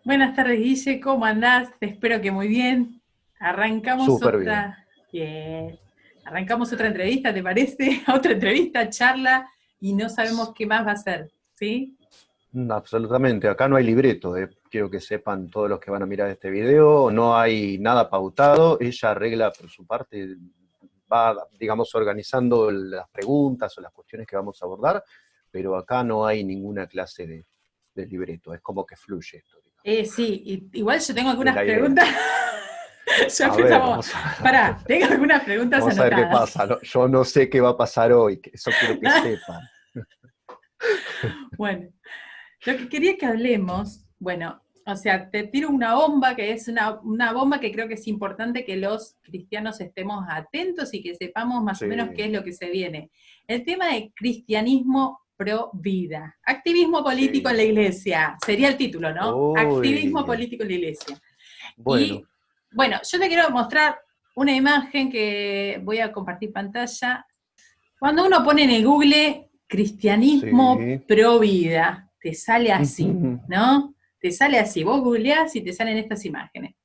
Buenas tardes, Guille, ¿cómo andás? Espero que muy bien. Arrancamos Súper bien. otra, bien. Arrancamos otra entrevista, ¿te parece? Otra entrevista, charla, y no sabemos qué más va a ser, ¿sí? Absolutamente, acá no hay libreto, quiero que sepan todos los que van a mirar este video, no hay nada pautado, ella arregla por su parte, va, digamos, organizando las preguntas o las cuestiones que vamos a abordar, pero acá no hay ninguna clase de libreto, es como que fluye esto, digamos. Sí, igual yo tengo Es algunas la idea. preguntas. Ya A ver, empezamos. vamos a ver, Pará, tengo algunas preguntas vamos a ver qué anotadas. pasa. Yo no sé qué va a pasar hoy, eso quiero que sepan. Bueno, lo que quería que hablemos, bueno, o sea, te tiro una bomba que es una bomba que creo que es importante que los cristianos estemos atentos y que sepamos más o menos qué Sí, es lo que se viene. El tema de cristianismo pro vida. Activismo político en la sí. iglesia. Sería el título, ¿no? Activismo Uy, político en la iglesia. bueno. Y bueno, yo te quiero mostrar una imagen que voy a compartir pantalla. Cuando uno pone en el Google cristianismo Sí. pro vida, te sale así, Ujú. ¿no? Te sale así. Vos googleás y te salen estas imágenes.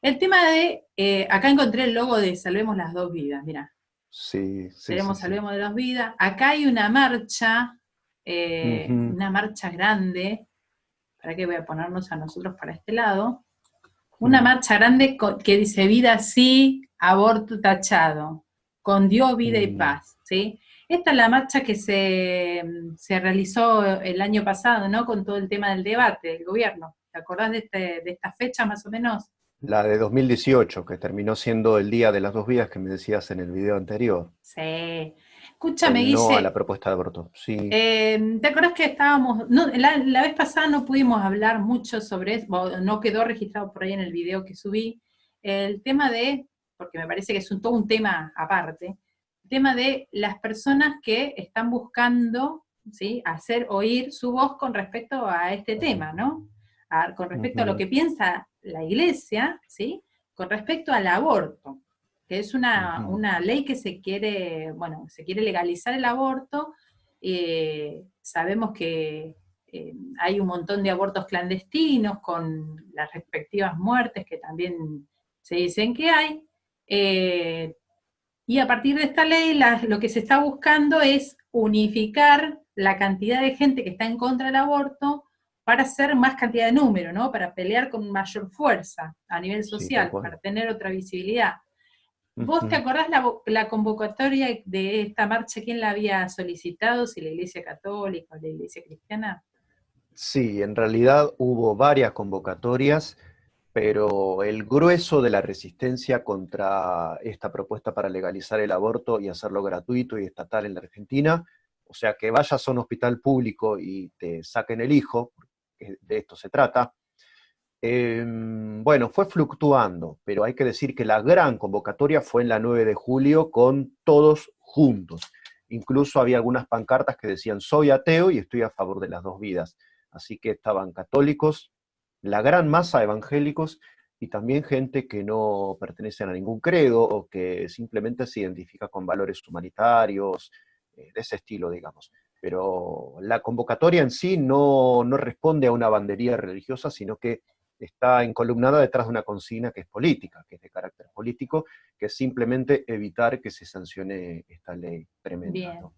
El tema de, acá encontré el logo de Salvemos las dos vidas, mira, Sí, sí, sí, tenemos sí. Salvemos de las vidas. Acá hay Ujú. una marcha grande, para que voy a ponernos a nosotros para este lado, una Mm, marcha grande que dice vida sí, aborto tachado, con Dios, vida y mm. paz, ¿sí? Esta es la marcha que se realizó el año pasado, ¿no? Con todo el tema del debate del gobierno. ¿Te acordás de esta fecha más o menos? La de 2018, que terminó siendo el Día de las Dos Vidas que me decías en el video anterior. Sí. Escúchame, El no a la Guille, propuesta de aborto. Sí, ¿te acordás que estábamos, no, la vez pasada no pudimos hablar mucho sobre eso, no quedó registrado por ahí en el video que subí, el tema de, porque me parece que es todo un tema aparte, el tema de las personas que están buscando, ¿sí?, hacer oír su voz con respecto a este tema, ¿no? Con respecto a lo ujú, que piensa la iglesia, ¿sí?, con respecto al aborto, que es ujú. una ley que se quiere, bueno, se quiere legalizar el aborto. Sabemos que hay un montón de abortos clandestinos con las respectivas muertes que también se dicen que hay. Eh, y a partir de esta ley, lo que se está buscando es unificar la cantidad de gente que está en contra del aborto para hacer más cantidad de número, ¿no? Para pelear con mayor fuerza a nivel Sí, tal social, cual. para tener otra visibilidad. ¿Vos te Ujú. acordás la convocatoria de esta marcha? ¿Quién la había solicitado? ¿Si la Iglesia Católica o la Iglesia Cristiana? Sí, en realidad hubo varias convocatorias, pero el grueso de la resistencia contra esta propuesta para legalizar el aborto y hacerlo gratuito y estatal en la Argentina, o sea, que vayas a un hospital público y te saquen el hijo, que de esto se trata, bueno, fue fluctuando, pero hay que decir que la gran convocatoria fue en la 9 de julio con todos juntos. Incluso había algunas pancartas que decían soy ateo y estoy a favor de las dos vidas. Así que estaban católicos, la gran masa evangélicos y también gente que no pertenece a ningún credo o que simplemente se identifica con valores humanitarios, de ese estilo, digamos. Pero la convocatoria en sí no responde a una bandería religiosa, sino que está encolumnada detrás de una consigna que es política, que es de carácter político, que es simplemente evitar que se sancione esta ley tremenda, Bien. ¿no?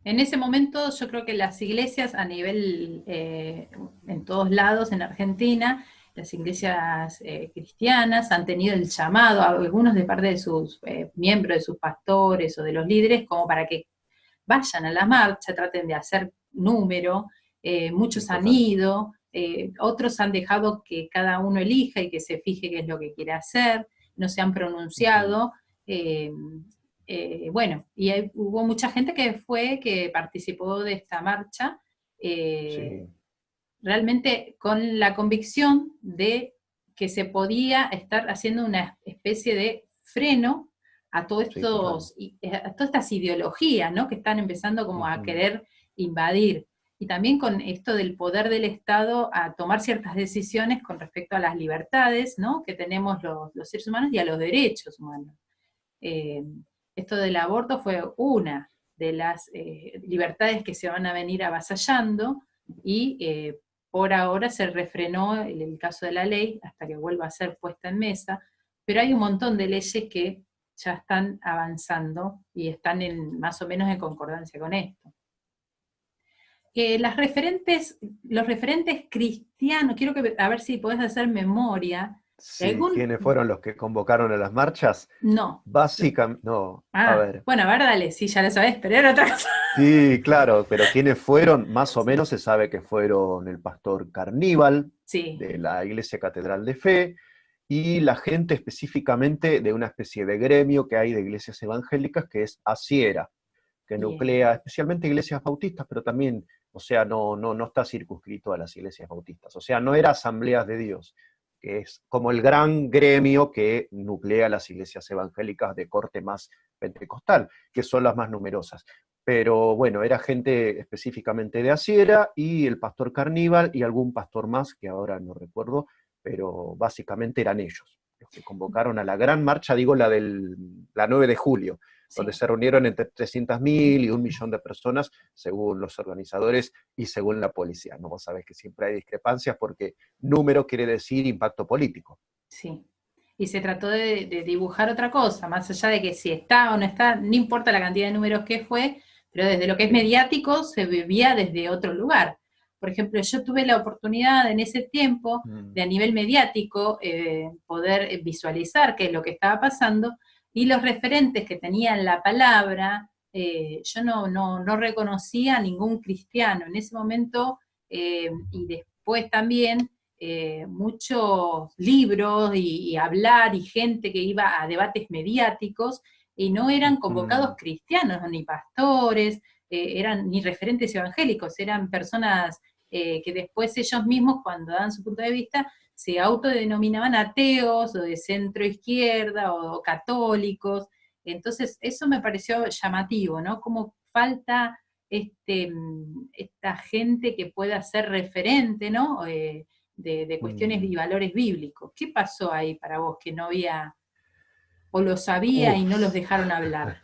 En ese momento yo creo que las iglesias a nivel, en todos lados en Argentina, las iglesias cristianas han tenido el llamado, a algunos de parte de sus miembros, de sus pastores o de los líderes, como para que vayan a la marcha, traten de hacer número, Sí, muchos han total. ido, otros han dejado que cada uno elija y que se fije qué es lo que quiere hacer, no se han Ujú. pronunciado. Bueno, y hubo mucha gente que participó de esta marcha, eh, Sí, realmente con la convicción de que se podía estar haciendo una especie de freno a sí, total. a todas estas ideologías, ¿no?, que están empezando como a Ujú. querer invadir. Y también con esto del poder del Estado a tomar ciertas decisiones con respecto a las libertades, ¿no?, que tenemos los seres humanos y a los derechos humanos. Eh, Esto del aborto fue una de las libertades que se van a venir avasallando y por ahora se refrenó el caso de la ley hasta que vuelva a ser puesta en mesa, pero hay un montón de leyes que ya están avanzando y están más o menos en concordancia con esto. Los referentes cristianos, quiero a ver si podés hacer memoria de Sí, algún, ¿quiénes fueron los que convocaron a las marchas? no. Básicamente, no, a Ah, ver. bueno, a ver, dale, sí, ya lo sabés, pero era otra cosa. Sí, claro, pero ¿quiénes fueron? Más o menos se sabe que fueron el pastor Carníbal Sí, de la Iglesia Catedral de Fe y la gente específicamente de una especie de gremio que hay de iglesias evangélicas que es ASIERA, que bien, nuclea especialmente iglesias bautistas, pero también, o sea, no está circunscrito a las iglesias bautistas. O sea, no era Asambleas de Dios, que es como el gran gremio que nuclea las iglesias evangélicas de corte más pentecostal, que son las más numerosas. Pero bueno, era gente específicamente de Asiera y el pastor Carníbal y algún pastor más, que ahora no recuerdo, pero básicamente eran ellos los que convocaron a la gran marcha, digo la 9 de julio, donde sí. se reunieron entre 300.000 y 1 millón de personas, según los organizadores y según la policía. ¿No? Vos sabés que siempre hay discrepancias porque número quiere decir impacto político. Sí. Y se trató de dibujar otra cosa, más allá de que si está o no está, no importa la cantidad de números que fue, pero desde lo que es Sí. mediático se vivía desde otro lugar. Por ejemplo, yo tuve la oportunidad en ese tiempo de a nivel mediático poder visualizar qué es lo que estaba pasando y los referentes que tenían la palabra, yo no reconocía a ningún cristiano en ese momento y después también muchos libros y hablar y gente que iba a debates mediáticos y no eran convocados Mm. cristianos, ni pastores, eran ni referentes evangélicos, eran personas que después ellos mismos cuando dan su punto de vista se autodenominaban ateos o de centro izquierda o católicos. Entonces eso me pareció llamativo, ¿no? Como falta esta gente que pueda ser referente, ¿no? De cuestiones y Mm. valores bíblicos. ¿Qué pasó ahí para vos que no había, o lo sabía y no los Uf. dejaron hablar?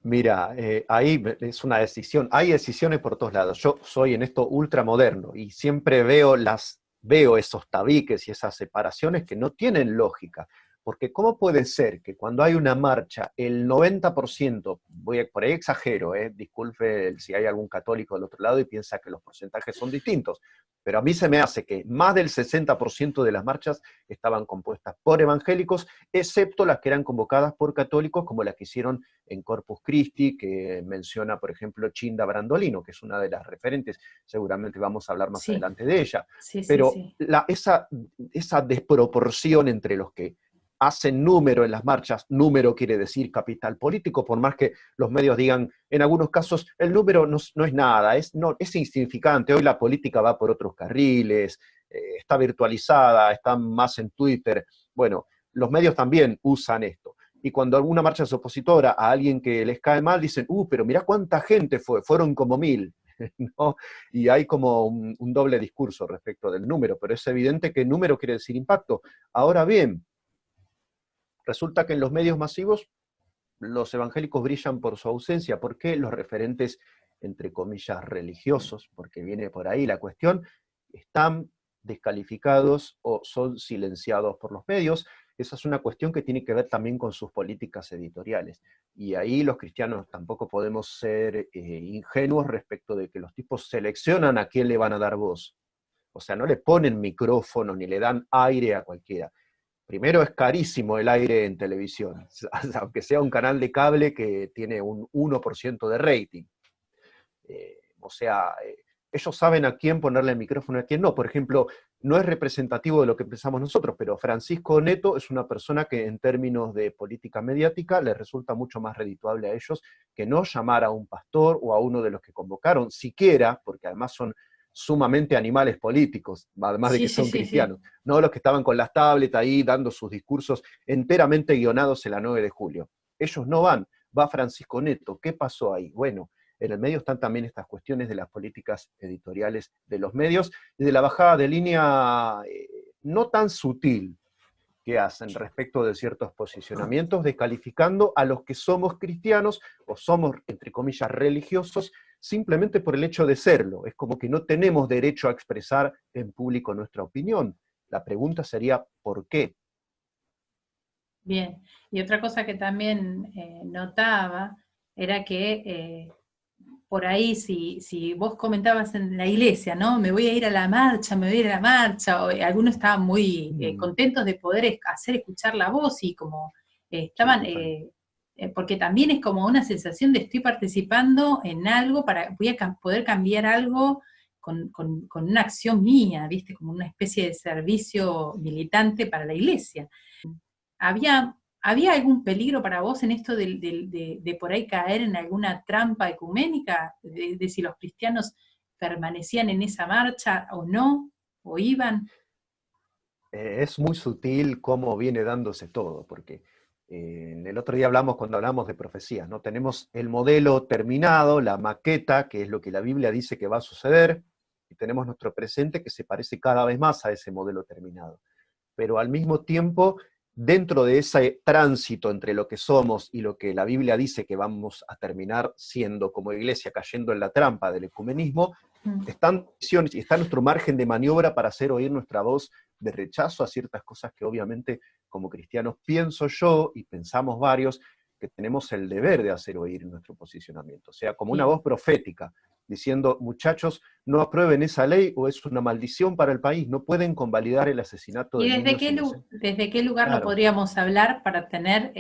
Mira, ahí es una decisión, hay decisiones por todos lados. Yo soy en esto ultramoderno y siempre veo esos tabiques y esas separaciones que no tienen lógica. Porque ¿cómo puede ser que cuando hay una marcha, el 90%, por ahí exagero, disculpe si hay algún católico del otro lado y piensa que los porcentajes son distintos, pero a mí se me hace que más del 60% de las marchas estaban compuestas por evangélicos, excepto las que eran convocadas por católicos, como las que hicieron en Corpus Christi, que menciona, por ejemplo, Chinda Brandolino, que es una de las referentes, seguramente vamos a hablar más Sí, adelante de ella, sí, sí, pero sí. esa desproporción entre los que hacen número en las marchas, número quiere decir capital político, por más que los medios digan, en algunos casos, el número no es nada, es insignificante, hoy la política va por otros carriles, está virtualizada, está más en Twitter, bueno, los medios también usan esto. Y cuando alguna marcha es opositora a alguien que les cae mal, dicen, pero mirá cuánta gente fueron como 1.000, ¿no? Y hay como un doble discurso respecto del número, pero es evidente que número quiere decir impacto. Ahora bien, resulta que en los medios masivos los evangélicos brillan por su ausencia. ¿Por qué los referentes, entre comillas, religiosos, porque viene por ahí la cuestión, están descalificados o son silenciados por los medios? Esa es una cuestión que tiene que ver también con sus políticas editoriales. Y ahí los cristianos tampoco podemos ser ingenuos respecto de que los tipos seleccionan a quién le van a dar voz. O sea, no le ponen micrófono ni le dan aire a cualquiera. Primero, es carísimo el aire en televisión, aunque sea un canal de cable que tiene un 1% de rating. O sea, ellos saben a quién ponerle el micrófono y a quién no. Por ejemplo, no es representativo de lo que pensamos nosotros, pero Francisco Neto es una persona que en términos de política mediática les resulta mucho más redituable a ellos que no llamar a un pastor o a uno de los que convocaron, siquiera, porque además son sumamente animales políticos, además de Sí, que sí, son sí, sí. cristianos, no los que estaban con las tablets ahí dando sus discursos enteramente guionados en la 9 de julio. Ellos no van, va Francisco Neto. ¿Qué pasó ahí? Bueno, en el medio están también estas cuestiones de las políticas editoriales de los medios y de la bajada de línea no tan sutil que hacen respecto de ciertos posicionamientos, descalificando a los que somos cristianos o somos, entre comillas, religiosos, simplemente por el hecho de serlo. Es como que no tenemos derecho a expresar en público nuestra opinión. La pregunta sería, ¿por qué? Bien, y otra cosa que también notaba era que por ahí, si vos comentabas en la iglesia, ¿no? Me voy a ir a la marcha, me voy a ir a la marcha, o, algunos estaban muy contentos de poder hacer escuchar la voz y como Sí, estaban, total. porque también es como una sensación de estoy participando en algo, voy a poder cambiar algo con una acción mía, ¿viste? Como una especie de servicio militante para la iglesia. ¿Había algún peligro para vos en esto de por ahí caer en alguna trampa ecuménica? De si los cristianos permanecían en esa marcha o no, o iban. Es muy sutil cómo viene dándose todo, porque el otro día hablamos, cuando hablamos de profecías, ¿no? Tenemos el modelo terminado, la maqueta, que es lo que la Biblia dice que va a suceder, y tenemos nuestro presente que se parece cada vez más a ese modelo terminado. Pero al mismo tiempo, dentro de ese tránsito entre lo que somos y lo que la Biblia dice que vamos a terminar siendo como iglesia, cayendo en la trampa del ecumenismo, están decisiones y está nuestro margen de maniobra para hacer oír nuestra voz de rechazo a ciertas cosas que obviamente como cristianos pienso yo y pensamos varios que tenemos el deber de hacer oír nuestro posicionamiento. O sea, como una Bien. voz profética, diciendo, muchachos, no aprueben esa ley o es una maldición para el país, no pueden convalidar el asesinato ¿Y de niños inocentes. desde qué lugar lo Claro. podríamos hablar para tener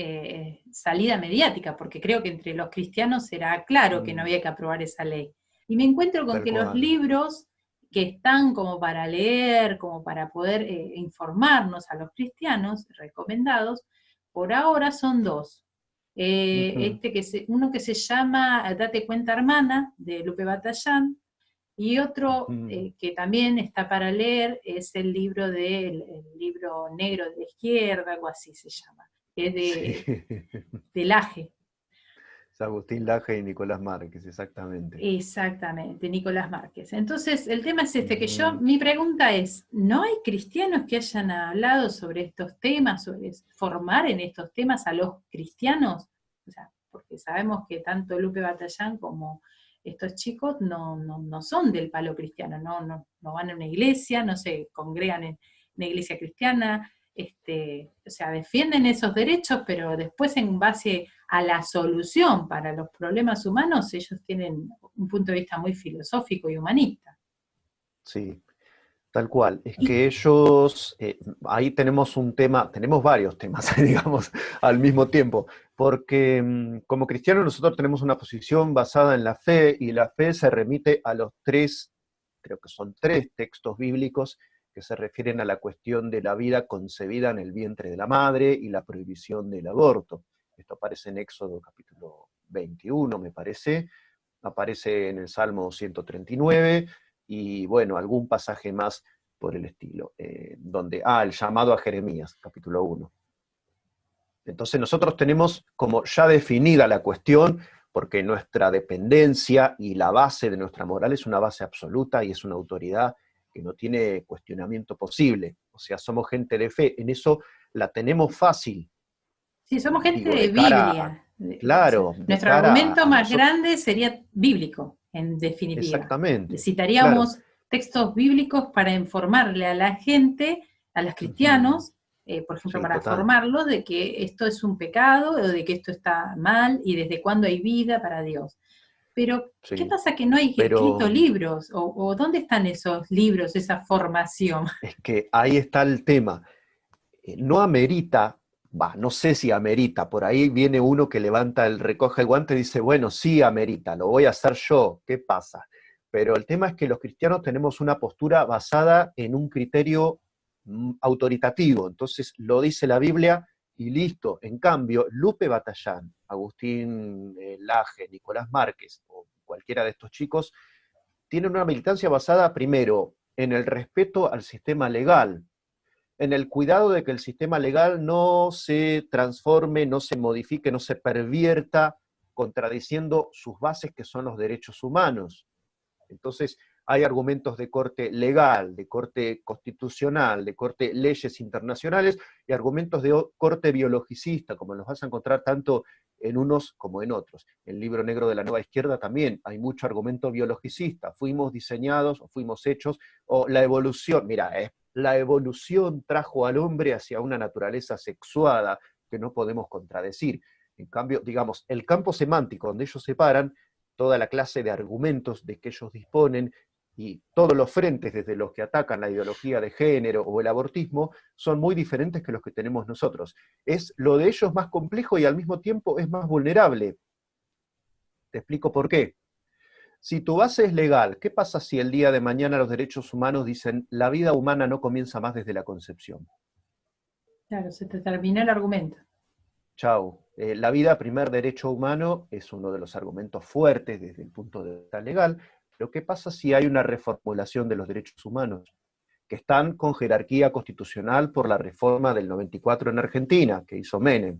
salida mediática? Porque creo que entre los cristianos era claro que no Mm, había que aprobar esa ley. Y me encuentro con tal que los cual. libros que están como para leer, como para poder informarnos a los cristianos, recomendados, por ahora son dos. Ujú, Uno que se llama Date cuenta hermana, de Lupe Batallán, y otro ujú. que también está para leer es el libro negro de la izquierda, algo así se llama, que es Sí. de Laje. Es Agustín Laje y Nicolás Márquez, exactamente. Exactamente, Nicolás Márquez. Entonces, el tema es Ujú. mi pregunta es, ¿no hay cristianos que hayan hablado sobre estos temas, sobre formar en estos temas a los cristianos? O sea, porque sabemos que tanto Lupe Batallán como estos chicos no son del palo cristiano, no van a una iglesia, no se congregan en una iglesia cristiana, o sea, defienden esos derechos, pero después en base a la solución para los problemas humanos, ellos tienen un punto de vista muy filosófico y humanista. Sí, tal cual. Es Y, que ellos, ahí tenemos un tema, tenemos varios temas, digamos, al mismo tiempo, porque como cristianos nosotros tenemos una posición basada en la fe y la fe se remite a los tres, creo que son tres textos bíblicos que se refieren a la cuestión de la vida concebida en el vientre de la madre y la prohibición del aborto. Esto aparece en Éxodo capítulo 21, me parece, aparece en el Salmo 139 y bueno, algún pasaje más por el estilo, el llamado a Jeremías, capítulo 1. Entonces nosotros tenemos como ya definida la cuestión, porque nuestra dependencia y la base de nuestra moral es una base absoluta y es una autoridad que no tiene cuestionamiento posible. O sea, somos gente de fe, en eso la tenemos fácil, si somos gente digo, de de cara a, Biblia, o sea, claro, de nuestro cara argumento a más nosotros, grande sería bíblico, en definitiva. exactamente, claro. Citaríamos textos bíblicos para informarle a la gente, a los Ujú. cristianos, por ejemplo, Sí, para total. formarlos de que esto es un pecado o de que esto está mal y desde cuándo hay vida para Dios. Pero, ¿qué Sí, pasa que no hay pero escrito libros? O dónde están esos libros, esa formación? es que ahí está el tema. No amerita, no sé si amerita, por ahí viene uno que levanta recoge el guante y dice, bueno, sí amerita, lo voy a hacer yo, ¿qué pasa? Pero el tema es que los cristianos tenemos una postura basada en un criterio autoritativo, entonces lo dice la Biblia y listo. En cambio, Lupe Batallán, Agustín Laje, Nicolás Márquez o cualquiera de estos chicos, tienen una militancia basada primero en el respeto al sistema legal, en el cuidado de que el sistema legal no se transforme, no se modifique, no se pervierta, contradiciendo sus bases que son los derechos humanos. Entonces, Hay argumentos de corte legal, de corte constitucional, de corte leyes internacionales, y argumentos de corte biologicista, como los vas a encontrar tanto en unos como en otros. En el libro negro de la Nueva Izquierda también hay mucho argumento biologicista. Fuimos diseñados, o fuimos hechos, o la evolución, mira, la evolución trajo al hombre hacia una naturaleza sexuada que no podemos contradecir. En cambio, digamos, el campo semántico donde ellos separan toda la clase de argumentos de que ellos disponen y todos los frentes desde los que atacan la ideología de género o el abortismo son muy diferentes que los que tenemos nosotros. Es lo de ellos más complejo y al mismo tiempo es más vulnerable. Te explico por qué. Si tu base es legal, ¿qué pasa si el día de mañana los derechos humanos dicen la vida humana no comienza más desde la concepción? Claro, se te terminó el argumento. Chau. La vida, primer derecho humano, es uno de los argumentos fuertes desde el punto de vista legal. Pero ¿qué pasa si hay una reformulación de los derechos humanos? Que están con jerarquía constitucional por la reforma del 94 en Argentina, que hizo Menem,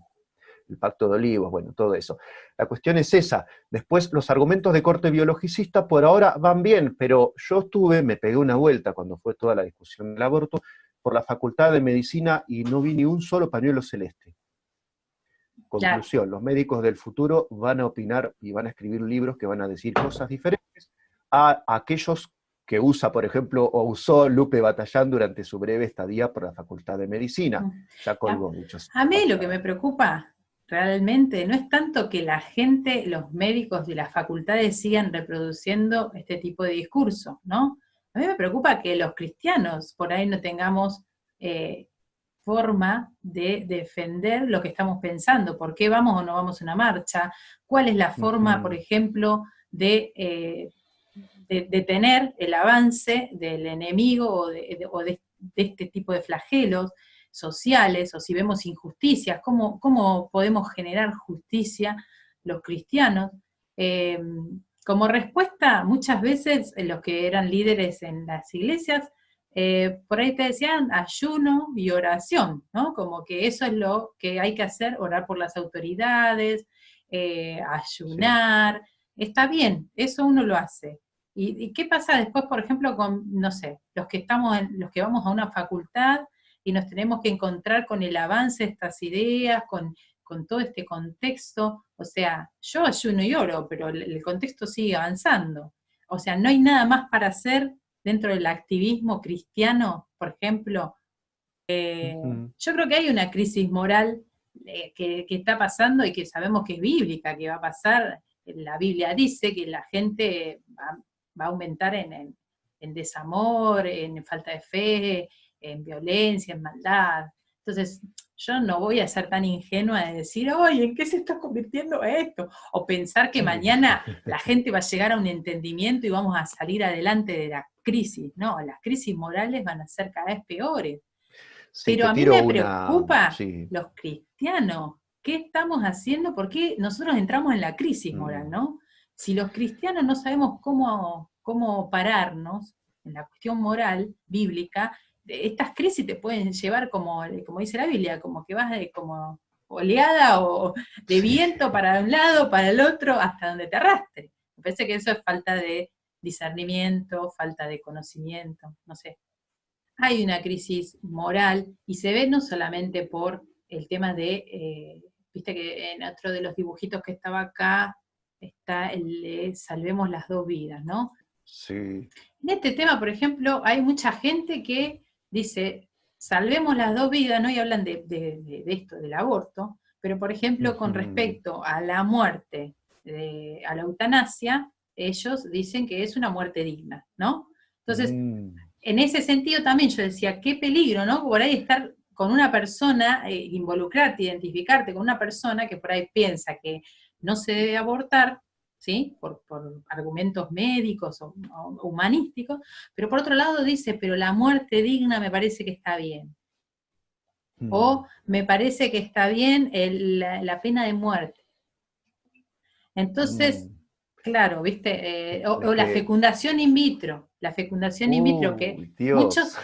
el Pacto de Olivos, bueno, todo eso. La cuestión es esa. Después, los argumentos de corte biologicista por ahora van bien, pero yo me pegué una vuelta cuando fue toda la discusión del aborto, por la Facultad de Medicina y no vi ni un solo pañuelo celeste. Conclusión, claro. Los médicos del futuro van a opinar y van a escribir libros que van a decir cosas diferentes a aquellos que usa, por ejemplo, o usó Lupe Batallán durante su breve estadía por la Facultad de Medicina. Ya colgó muchos. A mí lo que me preocupa realmente no es tanto que la gente, los médicos de las facultades sigan reproduciendo este tipo de discurso, ¿no? A mí me preocupa que los cristianos por ahí no tengamos forma de defender lo que estamos pensando, por qué vamos o no vamos a una marcha, cuál es la forma, por ejemplo, de detener el avance del enemigo o de este tipo de flagelos sociales, o si vemos injusticias, cómo podemos generar justicia los cristianos. Como respuesta, muchas veces los que eran líderes en las iglesias, por ahí te decían ayuno y oración, ¿no? Como que eso es lo que hay que hacer, orar por las autoridades, ayunar, sí. Está bien, eso uno lo hace. ¿Y qué pasa después, por ejemplo, con, no sé, los que vamos a una facultad y nos tenemos que encontrar con el avance de estas ideas, con todo este contexto? O sea, yo ayuno y oro, pero el contexto sigue avanzando. O sea, no hay nada más para hacer dentro del activismo cristiano, por ejemplo. Yo creo que hay una crisis moral que está pasando y que sabemos que es bíblica, que va a pasar. La Biblia dice que la gente va a aumentar en desamor, en falta de fe, en violencia, en maldad. Entonces, yo no voy a ser tan ingenua de decir, oye, ¿en qué se está convirtiendo esto? O pensar que mañana la gente va a llegar a un entendimiento y vamos a salir adelante de la crisis. No, las crisis morales van a ser cada vez peores. Sí, pero a mí me preocupa los cristianos. ¿Qué estamos haciendo? ¿Por qué nosotros entramos en la crisis moral, no? Si los cristianos no sabemos cómo pararnos en la cuestión moral bíblica, estas crisis te pueden llevar, como dice la Biblia, como que vas como oleada o de viento para un lado, para el otro, hasta donde te arrastre. Me parece que eso es falta de discernimiento, falta de conocimiento, no sé. Hay una crisis moral y se ve no solamente por el tema de, viste que en otro de los dibujitos que estaba acá, está el de salvemos las dos vidas, ¿no? Sí. En este tema, por ejemplo, hay mucha gente que dice, salvemos las dos vidas, ¿no? Y hablan de esto, del aborto, pero por ejemplo, con respecto a la muerte, a la eutanasia, ellos dicen que es una muerte digna, ¿no? Entonces, en ese sentido también yo decía, qué peligro, ¿no? Por ahí estar con una persona, involucrarte, identificarte con una persona que por ahí piensa que no se debe abortar, ¿sí? Por argumentos médicos o humanísticos, pero por otro lado dice, pero la muerte digna me parece que está bien. O me parece que está bien la pena de muerte. Entonces, claro, ¿viste? O la fecundación in vitro. La fecundación in vitro, que Dios. Muchos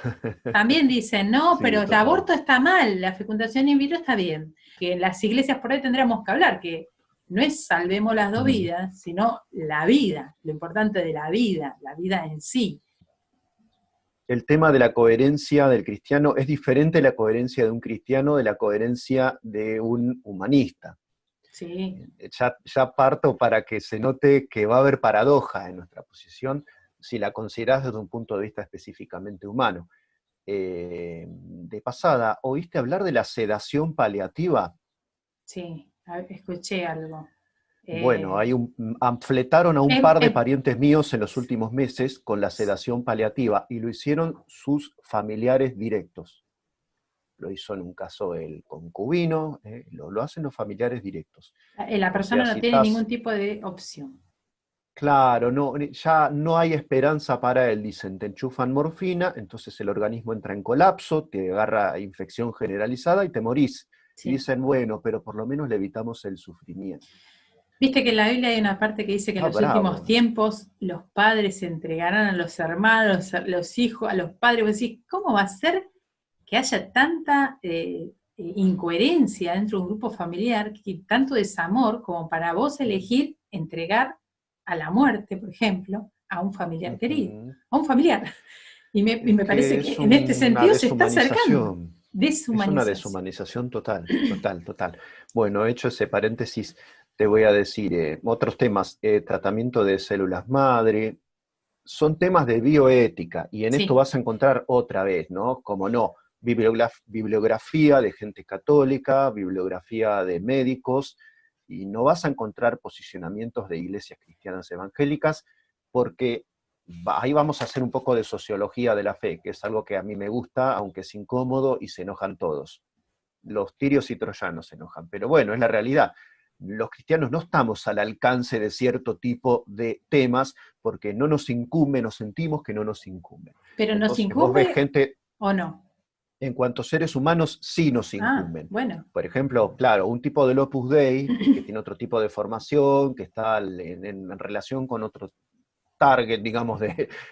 también dicen, no, sí, pero el aborto está mal, la fecundación in vitro está bien. Que en las iglesias por ahí tendríamos que hablar, que no es salvemos las dos Mm. vidas, sino la vida, lo importante de la vida en sí. El tema de la coherencia del cristiano es diferente la coherencia de un cristiano de la coherencia de un humanista. Sí. Ya parto para que se note que va a haber paradoja en nuestra posición si la considerás desde un punto de vista específicamente humano. De pasada, ¿oíste hablar de la sedación paliativa? Sí, escuché algo. Bueno, Eh, fletaron a un es, par de es- parientes míos en los últimos meses con la sedación paliativa y lo hicieron sus familiares directos. Lo hizo en un caso el concubino, lo hacen los familiares directos. la O persona sea, no si tiene ningún estás, tipo de opción. claro, no, ya no hay esperanza para él, dicen, te enchufan morfina, entonces el organismo entra en colapso, te agarra infección generalizada y te morís. Y Sí. dicen, bueno, pero por lo menos le evitamos el sufrimiento. Viste que en la Biblia hay una parte que dice que en Ah, los últimos bravo. tiempos los padres se entregarán a los hermanos, los hijos, a los padres. Vos decís, ¿cómo va a ser que haya tanta incoherencia dentro de un grupo familiar, que tanto desamor como para vos elegir entregar a la muerte, por ejemplo, a un familiar querido, Ujú. a un familiar? Y Es me que parece que es en este una sentido se está acercando. deshumanización. Es una Deshumanización. deshumanización total, total, total. Bueno, hecho ese paréntesis, te voy a decir otros temas. Tratamiento de células madre, son temas de bioética, y en esto Sí, vas a encontrar otra vez, ¿no? Como no, bibliografía de gente católica, bibliografía de médicos, y no vas a encontrar posicionamientos de iglesias cristianas evangélicas, porque ahí vamos a hacer un poco de sociología de la fe, que es algo que a mí me gusta, aunque es incómodo y se enojan todos. Los tirios y troyanos se enojan, pero bueno, es la realidad. Los cristianos no estamos al alcance de cierto tipo de temas porque no nos incumbe, nos sentimos que no nos incumben. pero ¿nos Entonces vos ves incumbe gente, o no? en cuanto a seres humanos, sí nos Ah, incumben. bueno, Por ejemplo, claro, un tipo del Opus Dei, que tiene otro tipo de formación, que está en relación con otro target, digamos,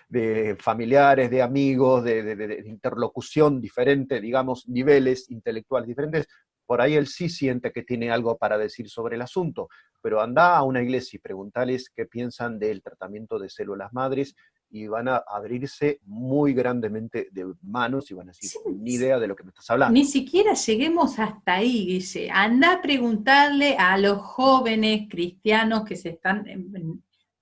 de familiares, de amigos, de interlocución diferente, digamos, niveles intelectuales diferentes, por ahí él sí siente que tiene algo para decir sobre el asunto, pero anda a una iglesia y preguntales qué piensan del tratamiento de células madres y van a abrirse muy grandemente de manos y van a decir, sí, ni idea de lo que me estás ni hablando. siquiera lleguemos hasta ahí, Guille. Anda a preguntarle a los jóvenes cristianos que se están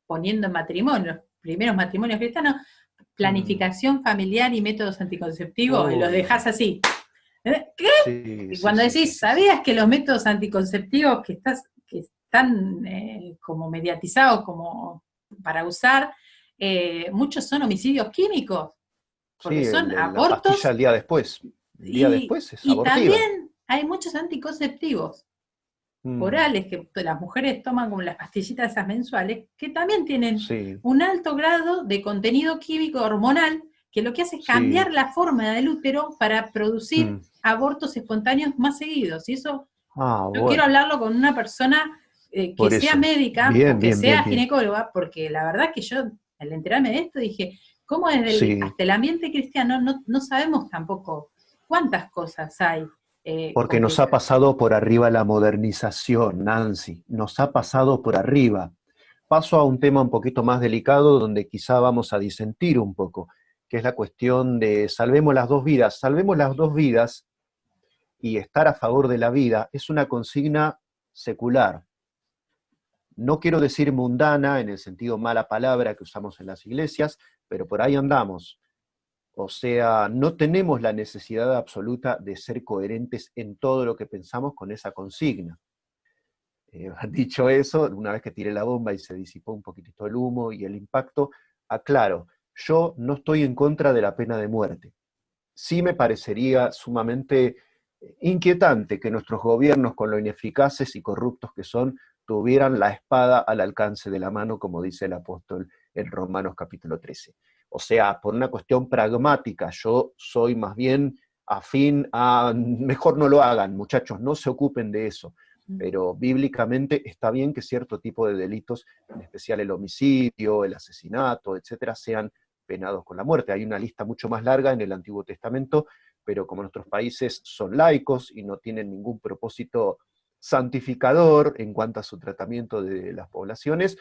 poniendo en matrimonio, los primeros matrimonios cristianos, Mm. planificación familiar y métodos anticonceptivos, y los Uy, dejas así. ¿Qué? sí, Y sí, cuando sí, sí, decís, sí, sí. ¿sabías que los métodos anticonceptivos que están como mediatizados como para usar, muchos son homicidios químicos? Sí, Porque son la pastilla abortos el día después. El día después es y abortiva. también hay muchos anticonceptivos Mm, orales que las mujeres toman como las pastillitas esas mensuales, que también tienen sí, un alto grado de contenido químico hormonal, que lo que hace es sí. cambiar la forma del útero para producir Mm. abortos espontáneos más seguidos. Y eso Ah, yo quiero bueno, hablarlo con una persona que por sea eso. médica o Bien, que bien, bien, sea bien. ginecóloga, porque la verdad que yo, al enterarme de esto, dije, ¿cómo Sí, hasta el ambiente cristiano no sabemos tampoco cuántas cosas hay porque nos ha complicadas? pasado por arriba la modernización, Nancy. Nos ha pasado por arriba. Paso a un tema un poquito más delicado donde quizá vamos a disentir un poco, que es la cuestión de salvemos las dos vidas. Salvemos las dos vidas y estar a favor de la vida es una consigna secular. No quiero decir mundana en el sentido mala palabra que usamos en las iglesias, pero por ahí andamos. O sea, no tenemos la necesidad absoluta de ser coherentes en todo lo que pensamos con esa consigna. Dicho eso, una vez que tiré la bomba y se disipó un poquitito el humo y el impacto, aclaro, yo no estoy en contra de la pena de muerte. Sí me parecería sumamente inquietante que nuestros gobiernos, con lo ineficaces y corruptos que son, tuvieran la espada al alcance de la mano, como dice el apóstol en Romanos capítulo 13. O sea, por una cuestión pragmática, yo soy más bien afín a, mejor no lo hagan, muchachos, no se ocupen de eso. Pero bíblicamente está bien que cierto tipo de delitos, en especial el homicidio, el asesinato, etcétera, sean penados con la muerte. Hay una lista mucho más larga en el Antiguo Testamento, pero como nuestros países son laicos y no tienen ningún propósito santificador en cuanto a su tratamiento de las poblaciones,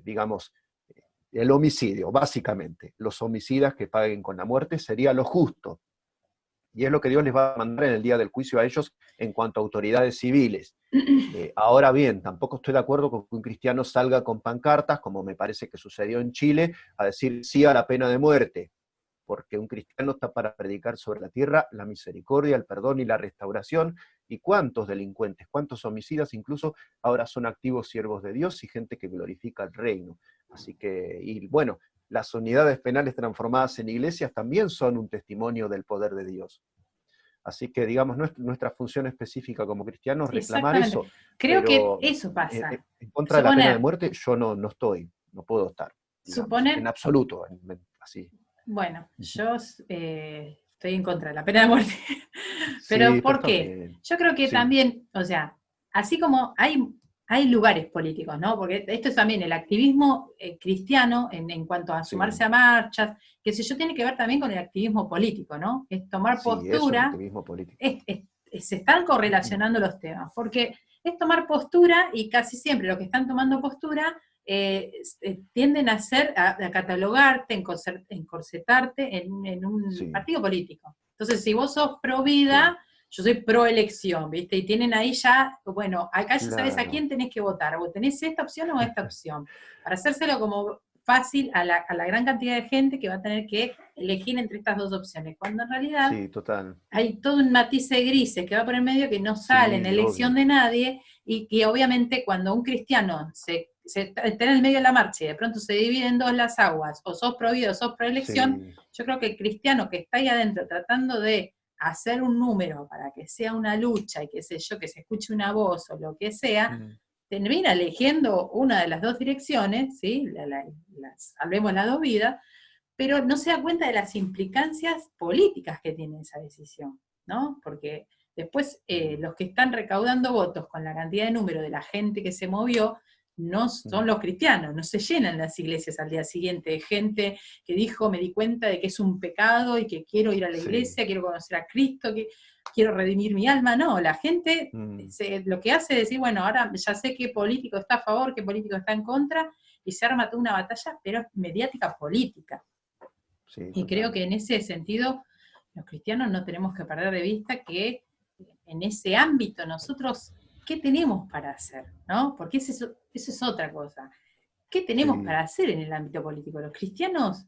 digamos, el homicidio, básicamente. Los homicidas que paguen con la muerte sería lo justo. Y es lo que Dios les va a mandar en el día del juicio a ellos en cuanto a autoridades civiles. Ahora bien, tampoco estoy de acuerdo con que un cristiano salga con pancartas, como me parece que sucedió en Chile, a decir sí a la pena de muerte, porque un cristiano está para predicar sobre la tierra la misericordia, el perdón y la restauración. ¿Y cuántos delincuentes, cuántos homicidas incluso ahora son activos siervos de Dios y gente que glorifica el reino? Así que, y bueno, las unidades penales transformadas en iglesias también son un testimonio del poder de Dios. Así que, digamos, nuestra función específica como cristianos es reclamar Exactamente. eso, Creo que pero eso pasa. en contra de la pena de Suponer, muerte yo no estoy, no puedo estar, digamos, en suponer, absoluto, así. bueno, yo estoy en contra de la pena de muerte. Pero Sí, pero ¿por está qué? bien. Yo creo que Sí, también, o sea, así como hay lugares políticos, ¿no? Porque esto es también el activismo cristiano en cuanto a sumarse sí, a marchas, qué sé yo, tiene que ver también con el activismo político, ¿no? Es tomar sí, es un postura, activismo político. se están correlacionando los temas, porque es tomar postura y casi siempre los que están tomando postura tienden a a catalogarte, encorsetarte en un Sí, partido político. Entonces, si vos sos pro sí, vida, yo soy pro elección, ¿viste? Y tienen ahí ya, bueno, acá ya sabes a claro. quién tenés que votar, o tenés esta opción o esta opción, para hacérselo como fácil a la gran cantidad de gente que va a tener que elegir entre estas dos opciones, cuando en realidad Sí, total. hay todo un matiz de grises que va por el medio que no sale en Sí, elección obvio. de nadie y que obviamente cuando un cristiano está en el medio de la marcha y de pronto se divide en dos las aguas, o sos pro vida o sos pro elección, Sí, yo creo que el cristiano que está ahí adentro tratando de hacer un número para que sea una lucha y qué sé yo, que se escuche una voz o lo que sea, mm, termina eligiendo una de las dos direcciones, ¿sí? Salvemos las dos vidas, pero no se da cuenta de las implicancias políticas que tiene esa decisión, ¿no? Porque después mm, los que están recaudando votos con la cantidad de número de la gente que se movió no son mm, los cristianos, no se llenan las iglesias al día siguiente de gente que dijo, me di cuenta de que es un pecado y que quiero ir a la sí, iglesia, quiero conocer a Cristo, que quiero redimir mi alma. No, la gente mm, lo que hace es decir, bueno, ahora ya sé qué político está a favor, qué político está en contra, y se arma toda una batalla, pero es mediática política. sí, Y creo total. que en ese sentido, los cristianos no tenemos que perder de vista que en ese ámbito nosotros, ¿qué tenemos para hacer? ¿No? Porque eso es otra cosa. ¿Qué tenemos Sí, para hacer en el ámbito político? Los cristianos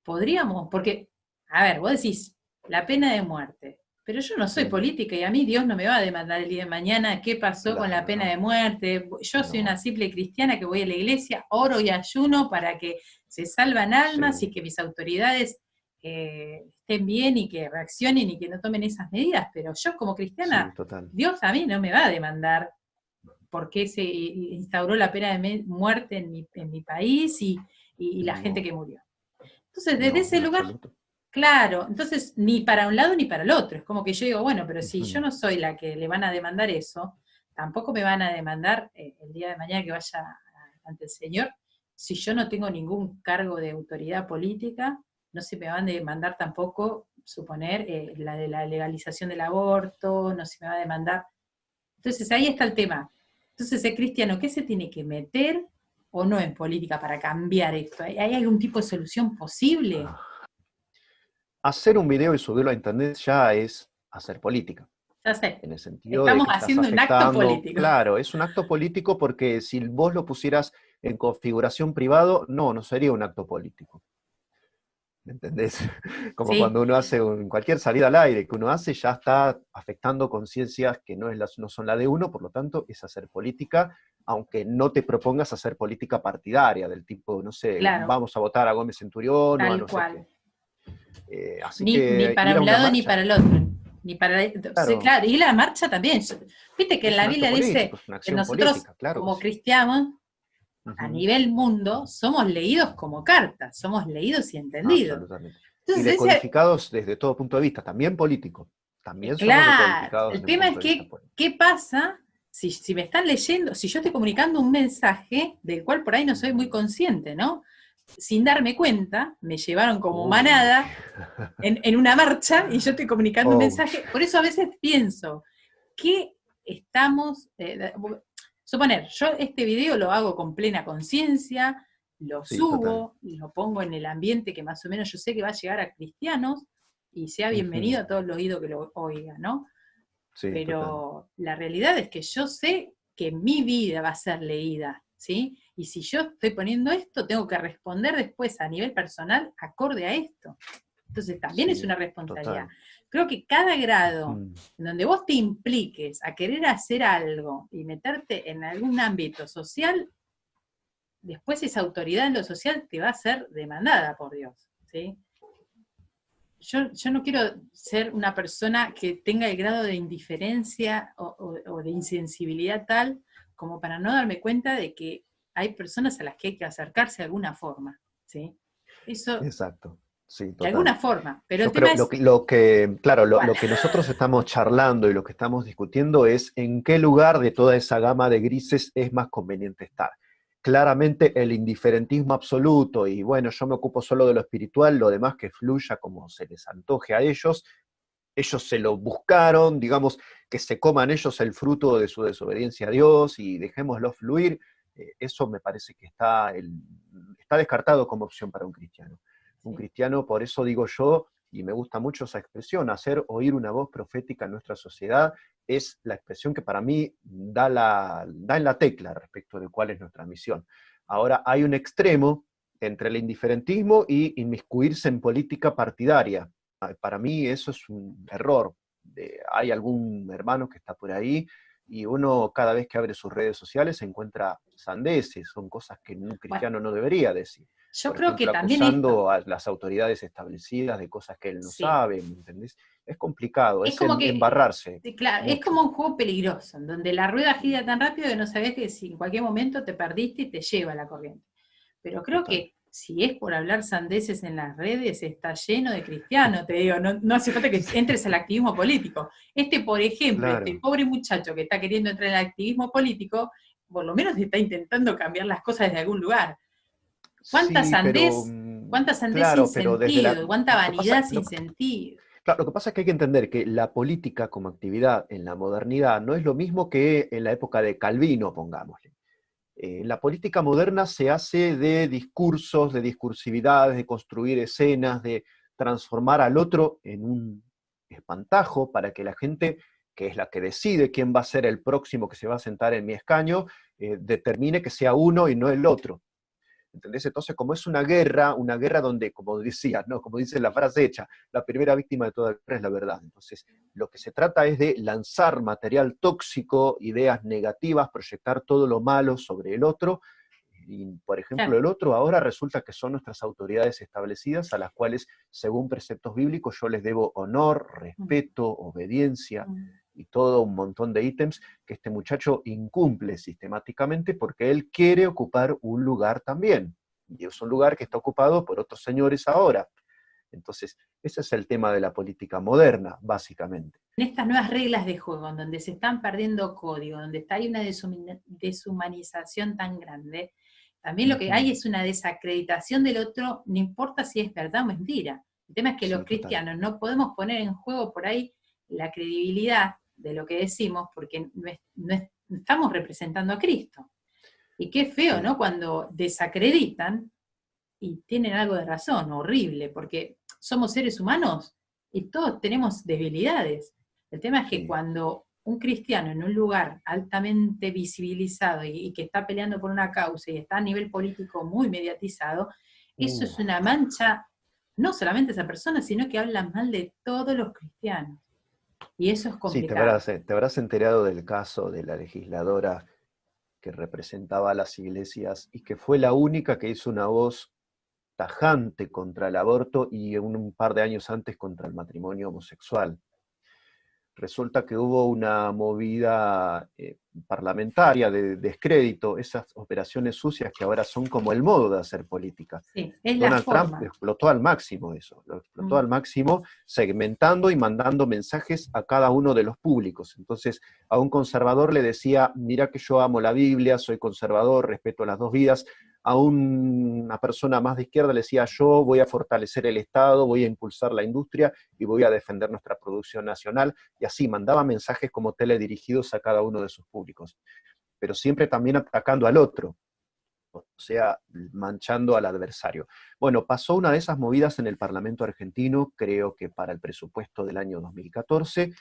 podríamos, porque, a ver, vos decís, la pena de muerte, pero yo no soy mm, política y a mí Dios no me va a demandar el día de mañana qué pasó con la claro, pena de no, muerte. Yo soy una no, simple cristiana que voy a la iglesia, oro y ayuno para que se salvan almas y sí, que mis autoridades estén bien y que reaccionen y que no tomen esas medidas, pero yo como sí, cristiana, total. Dios a mí no me va a demandar por qué se instauró la pena de muerte en mi país y la gente No, que murió. Entonces, desde no, ese en lugar, absoluto. claro, entonces ni para un lado ni para el otro. Es como que yo digo, bueno, pero si yo Ujú, no soy la que le van a demandar eso, tampoco me van a demandar el día de mañana que vaya ante el Señor, si yo no tengo ningún cargo de autoridad política, no se me van a demandar tampoco, suponer, la de la legalización del aborto, no se me va a demandar. Entonces ahí está el tema. Entonces el cristiano, ¿qué se tiene que meter o no en política para cambiar esto? ¿Hay algún tipo de solución posible? hacer un video y subirlo a internet ya es hacer política, Ya sé, en el sentido de estamos que estás haciendo un acto afectando, político. claro, es un acto político porque si vos lo pusieras en configuración privado, no sería un acto político. ¿Me entendés? Como Sí, cuando uno hace cualquier salida al aire que uno hace, ya está afectando conciencias que no son la de uno, por lo tanto, es hacer política, aunque no te propongas hacer política partidaria, del tipo, no sé, claro, vamos a votar a Gómez Centurión o a tal no sé cual. qué. Así Ni que para ir a un una lado ni marcha, para el otro. Ni para, sí, claro, claro, y la marcha también. Viste que en es la un acto Biblia dice político, es una que acción nosotros, política, claro que como sí. cristianos, a Ujú, nivel mundo, somos leídos como cartas, somos leídos y entendidos. absolutamente. Y Entonces, decodificados desde todo punto de vista, también político. También somos claro, decodificados el desde un tema es punto de vista que, político. ¿qué pasa si me están leyendo, si yo estoy comunicando un mensaje del cual por ahí no soy muy Ujú. consciente, ¿no? Sin darme cuenta, me llevaron como Uy. manada en una marcha y yo estoy comunicando un Ouch. mensaje. Por eso a veces pienso, ¿qué, estamos, suponer, yo este video lo hago con plena conciencia, lo Sí, total. subo, lo pongo en el ambiente que más o menos yo sé que va a llegar a cristianos, y sea Ujú. bienvenido a todo el oído que lo oiga, ¿no? Sí, total. Pero la realidad es que yo sé que mi vida va a ser leída, ¿sí? Y si yo estoy poniendo esto, tengo que responder después a nivel personal acorde a esto. Entonces también es Sí, una responsabilidad. total. Creo que cada grado Ujú. en donde vos te impliques a querer hacer algo y meterte en algún ámbito social, después esa autoridad en lo social te va a ser demandada por Dios, ¿sí? Yo no quiero ser una persona que tenga el grado de indiferencia o de insensibilidad tal como para no darme cuenta de que hay personas a las que hay que acercarse de alguna forma, ¿sí? Eso, Exacto. Sí, de total. alguna forma, pero el Yo tema creo, es claro, cuál. lo que nosotros estamos charlando y lo que estamos discutiendo es en qué lugar de toda esa gama de grises es más conveniente estar. Claramente el indiferentismo absoluto y bueno, yo me ocupo solo de lo espiritual, lo demás que fluya como se les antoje a ellos se lo buscaron, digamos, que se coman ellos el fruto de su desobediencia a Dios y dejémoslo fluir, eso me parece que está descartado como opción para un cristiano. Un Sí. cristiano, por eso digo yo, y me gusta mucho esa expresión, hacer oír una voz profética en nuestra sociedad, es la expresión que para mí da en la tecla respecto de cuál es nuestra misión. Ahora, hay un extremo entre el indiferentismo y inmiscuirse en política partidaria. Para mí eso es un error. Hay algún hermano que está por ahí y uno cada vez que abre sus redes sociales encuentra sandeces, son cosas que un Bueno, cristiano no debería decir. yo Por creo que ejemplo, también esto, acusando a las autoridades establecidas de cosas que él no sí, sabe, ¿me entendés? Es complicado, es es como que, embarrarse claro, es como mucho. un juego peligroso, en donde la rueda gira tan rápido que no sabes que si en cualquier momento te perdiste y te lleva la corriente. Pero creo Total. que si es por hablar sandeces en las redes, está lleno de cristianos, te digo, no hace falta que entres al activismo político. Por ejemplo, este Claro. pobre muchacho que está queriendo entrar en el activismo político, por lo menos está intentando cambiar las cosas desde algún lugar. ¿Cuánta Sí, pero sandez, cuánta sandez sin claro, pero desde sentido, cuánta lo que pasa, vanidad sin sentido? claro, lo que pasa es que hay que entender que la política como actividad en la modernidad no es lo mismo que en la época de Calvino, pongámosle. La política moderna se hace de discursos, de discursividades, de construir escenas, de transformar al otro en un espantajo para que la gente, que es la que decide quién va a ser el próximo que se va a sentar en mi escaño, determine que sea uno y no el otro. ¿Entendés? Entonces, como es una guerra donde, como decías, ¿no? Como dice la frase hecha, la primera víctima de toda guerra es la verdad. Entonces, lo que se trata es de lanzar material tóxico, ideas negativas, proyectar todo lo malo sobre el otro. Y, por ejemplo, Claro. el otro ahora resulta que son nuestras autoridades establecidas a las cuales, según preceptos bíblicos, yo les debo honor, Mm, respeto, obediencia mm. y todo un montón de ítems que este muchacho incumple sistemáticamente porque él quiere ocupar un lugar también. Y es un lugar que está ocupado por otros señores ahora. Entonces, ese es el tema de la política moderna, básicamente. En estas nuevas reglas de juego, en donde se están perdiendo código, donde hay una deshumanización tan grande, también lo que hay Ujú. es una desacreditación del otro, no importa si es verdad o mentira. El tema es que los Sí, total. cristianos no podemos poner en juego por ahí la credibilidad de lo que decimos, porque no estamos representando a Cristo. Y qué feo, Sí. ¿no? Cuando desacreditan y tienen algo de razón, horrible, porque somos seres humanos y todos tenemos debilidades. El tema es que Sí. cuando un cristiano en un lugar altamente visibilizado y que está peleando por una causa y está a nivel político muy mediatizado, eso Uh, es una mancha, no solamente a esa persona, sino que habla mal de todos los cristianos. Y eso es sí, complicado. te habrás enterado del caso de la legisladora que representaba a las iglesias y que fue la única que hizo una voz tajante contra el aborto y un par de años antes contra el matrimonio homosexual. Resulta que hubo una movida parlamentaria de descrédito, esas operaciones sucias que ahora son como el modo de hacer política. Sí, es la Donald Trump lo forma. explotó al máximo eso, lo explotó Mm. al máximo segmentando y mandando mensajes a cada uno de los públicos. Entonces, a un conservador le decía, mira que yo amo la Biblia, soy conservador, respeto las dos vidas. a una persona más de izquierda le decía: yo voy a fortalecer el Estado, voy a impulsar la industria y voy a defender nuestra producción nacional, y así mandaba mensajes como teledirigidos a cada uno de sus públicos, pero siempre también atacando al otro, o sea, manchando al adversario. Bueno, pasó una de esas movidas en el Parlamento argentino, creo que para el presupuesto del año 2014,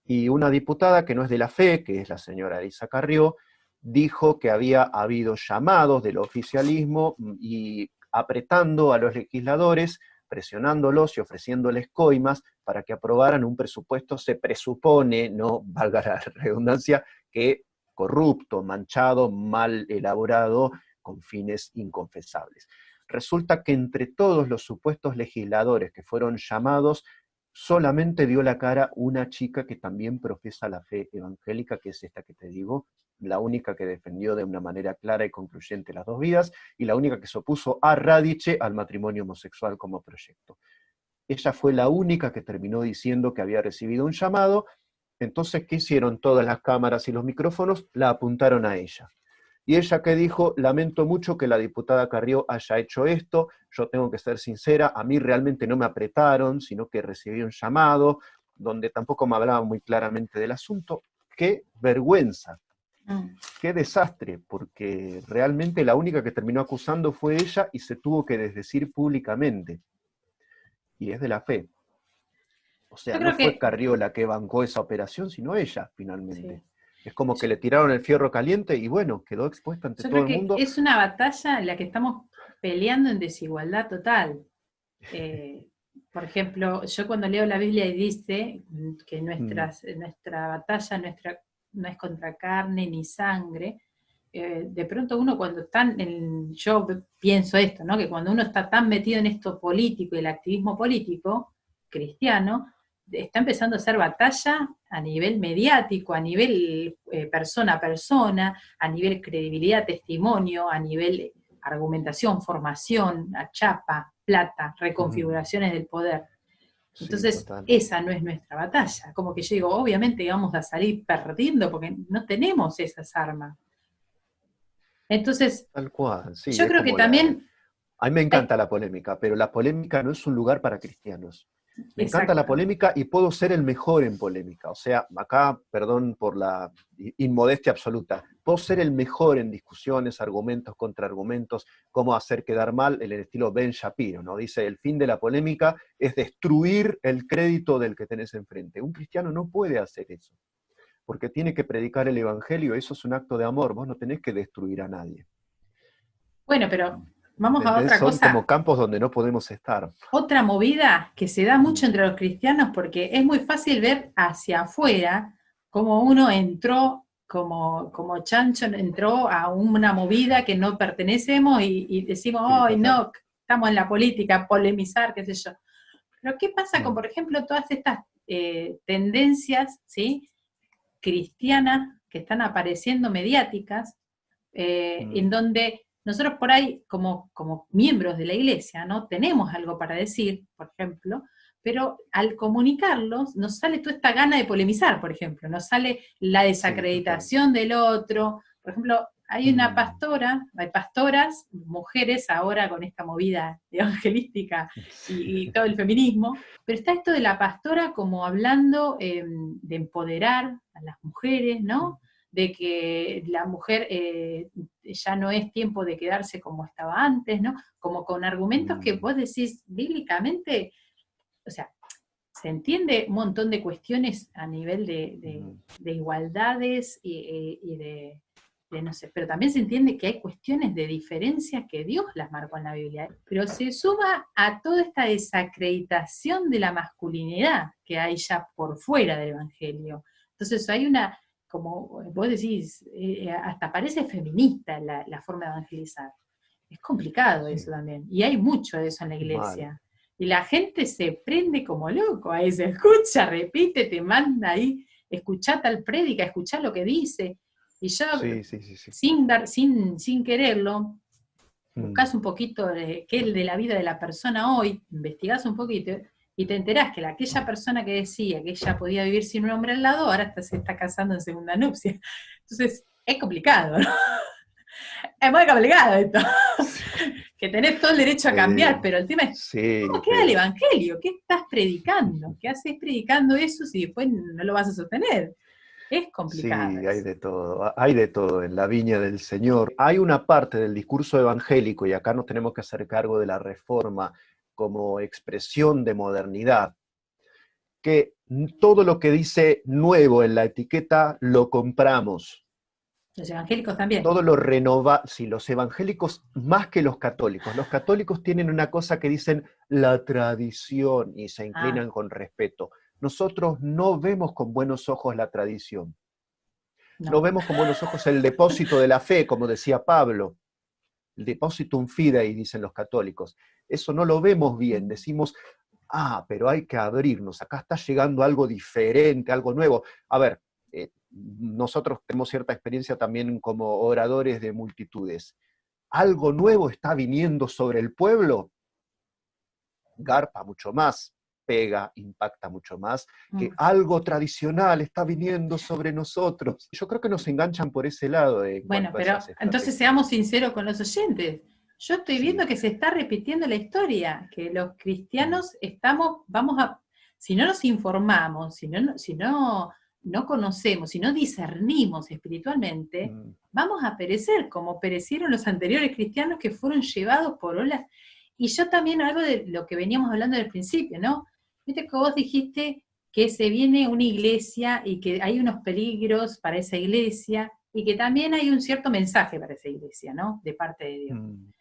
y una diputada que no es de la fe, que es la señora Elisa Carrió, dijo que había habido llamados del oficialismo y apretando a los legisladores, presionándolos y ofreciéndoles coimas para que aprobaran un presupuesto, se presupone, no valga la redundancia, que corrupto, manchado, mal elaborado, con fines inconfesables. Resulta que entre todos los supuestos legisladores que fueron llamados, solamente dio la cara una chica que también profesa la fe evangélica, que es esta que te digo, la única que defendió de una manera clara y concluyente las dos vidas, y la única que se opuso a radice al matrimonio homosexual como proyecto. Ella fue la única que terminó diciendo que había recibido un llamado. Entonces, ¿qué hicieron todas las cámaras y los micrófonos? La apuntaron a ella. Y ella que dijo: lamento mucho que la diputada Carrió haya hecho esto, yo tengo que ser sincera, a mí realmente no me apretaron, sino que recibí un llamado, donde tampoco me hablaban muy claramente del asunto. ¡Qué vergüenza! ¡Qué desastre! Porque realmente la única que terminó acusando fue ella y se tuvo que desdecir públicamente. Y es de la fe. O sea, Yo no creo fue que Carrió la que bancó esa operación, sino ella, finalmente. sí. Es como que Yo, le tiraron el fierro caliente y bueno, quedó expuesta ante yo todo creo el que mundo. es una batalla en la que estamos peleando en desigualdad total. Eh, por ejemplo, yo cuando leo la Biblia y dice que Mm, nuestra batalla no es contra carne ni sangre, de pronto uno cuando yo pienso esto, ¿no? Que cuando uno está tan metido en esto político y el activismo político cristiano, está empezando a hacer batalla a nivel mediático, a nivel persona a persona, a nivel credibilidad, testimonio, a nivel argumentación, formación, a chapa, plata, mm, reconfiguraciones del poder. sí, Entonces, total. esa no es nuestra batalla. Como que yo digo, obviamente vamos a salir perdiendo porque no tenemos esas armas. Entonces, Tal cual, sí, yo es creo que como la... también A mí me hay, encanta la polémica, pero la polémica no es un lugar para cristianos. Me encanta la exacto. polémica y puedo ser el mejor en polémica. O sea, acá, perdón por la inmodestia absoluta, puedo ser el mejor en discusiones, argumentos, contraargumentos, cómo hacer quedar mal, en el estilo Ben Shapiro, ¿no? Dice: el fin de la polémica es destruir el crédito del que tenés enfrente. Un cristiano no puede hacer eso, porque tiene que predicar el evangelio, eso es un acto de amor, vos no tenés que destruir a nadie. Bueno, pero vamos a ¿Entendés? otra Son como cosa. campos donde no podemos estar. Otra movida que se da mucho Mm, entre los cristianos porque es muy fácil ver hacia afuera cómo uno entró, como chancho entró a una movida que no pertenecemos y decimos, sí, ¡ay, total. no! Estamos en la política, polemizar, qué sé yo. Pero ¿qué pasa con, Mm, por ejemplo, todas estas tendencias, ¿sí? Cristianas que están apareciendo mediáticas, en mm, donde nosotros por ahí, como miembros de la iglesia, ¿no? Tenemos algo para decir, por ejemplo, pero al comunicarlos nos sale toda esta gana de polemizar, por ejemplo, nos sale la sí, total. desacreditación del otro. Por ejemplo, hay una Mm, pastora, hay pastoras, mujeres ahora con esta movida evangelística y todo el feminismo, pero está esto de la pastora como hablando de empoderar a las mujeres, ¿no? De que la mujer ya no es tiempo de quedarse como estaba antes, ¿no? Como con argumentos que mm, vos decís bíblicamente, o sea, se entiende un montón de cuestiones a nivel mm, de igualdades no sé, pero también se entiende que hay cuestiones de diferencias que Dios las marcó en la Biblia, pero se suma a toda esta desacreditación de la masculinidad que hay ya por fuera del Evangelio. Entonces hay una, como vos decís, hasta parece feminista la forma de evangelizar. Es complicado eso sí, también, y hay mucho de eso en la mal. iglesia. Y la gente se prende como loco a eso, escucha, repite, te manda ahí, escuchá tal prédica, escuchá lo que dice. Y yo, Sí, sí, sí, sí. sin quererlo, Mm, buscas un poquito de qué es de la vida de la persona hoy, investigás un poquito y te enterás que aquella persona que decía que ella podía vivir sin un hombre al lado, ahora se está casando en segunda nupcia. Entonces, es complicado, ¿no? Es muy complicado esto. Que tenés todo el derecho a cambiar, Eh, pero el tema es, sí, ¿cómo queda el pero evangelio? ¿Qué estás predicando? ¿Qué haces predicando eso si después no lo vas a sostener? Es complicado sí, eso. hay de todo en la viña del Señor. Hay una parte del discurso evangélico, y acá nos tenemos que hacer cargo de la reforma como expresión de modernidad, que todo lo que dice nuevo en la etiqueta lo compramos. Los evangélicos también. Todo lo renova, sí, los evangélicos más que los católicos. Los católicos tienen una cosa que dicen la tradición y se Ah, inclinan con respeto. Nosotros no vemos con buenos ojos la tradición. No no. vemos con buenos ojos el depósito de la fe, como decía Pablo, el depositum fidei, dicen los católicos. Eso no lo vemos bien, decimos, pero hay que abrirnos, acá está llegando algo diferente, algo nuevo. A ver, nosotros tenemos cierta experiencia también como oradores de multitudes. Algo nuevo está viniendo sobre el pueblo, garpa mucho más, pega, impacta mucho más, que Mm. algo tradicional está viniendo sobre nosotros. Yo creo que nos enganchan por ese lado en Bueno, cuanto a pero esas entonces estrategias. seamos sinceros con los oyentes. Yo estoy viendo Sí. que se está repitiendo la historia, que los Mm, cristianos vamos a, si no nos informamos, si no conocemos, si no discernimos espiritualmente, mm, vamos a perecer como perecieron los anteriores cristianos que fueron llevados por olas. Y yo también algo de lo que veníamos hablando del principio, ¿no? Viste que vos dijiste que se viene una iglesia y que hay unos peligros para esa iglesia y que también hay un cierto mensaje para esa iglesia, ¿no? De parte de Dios. mm.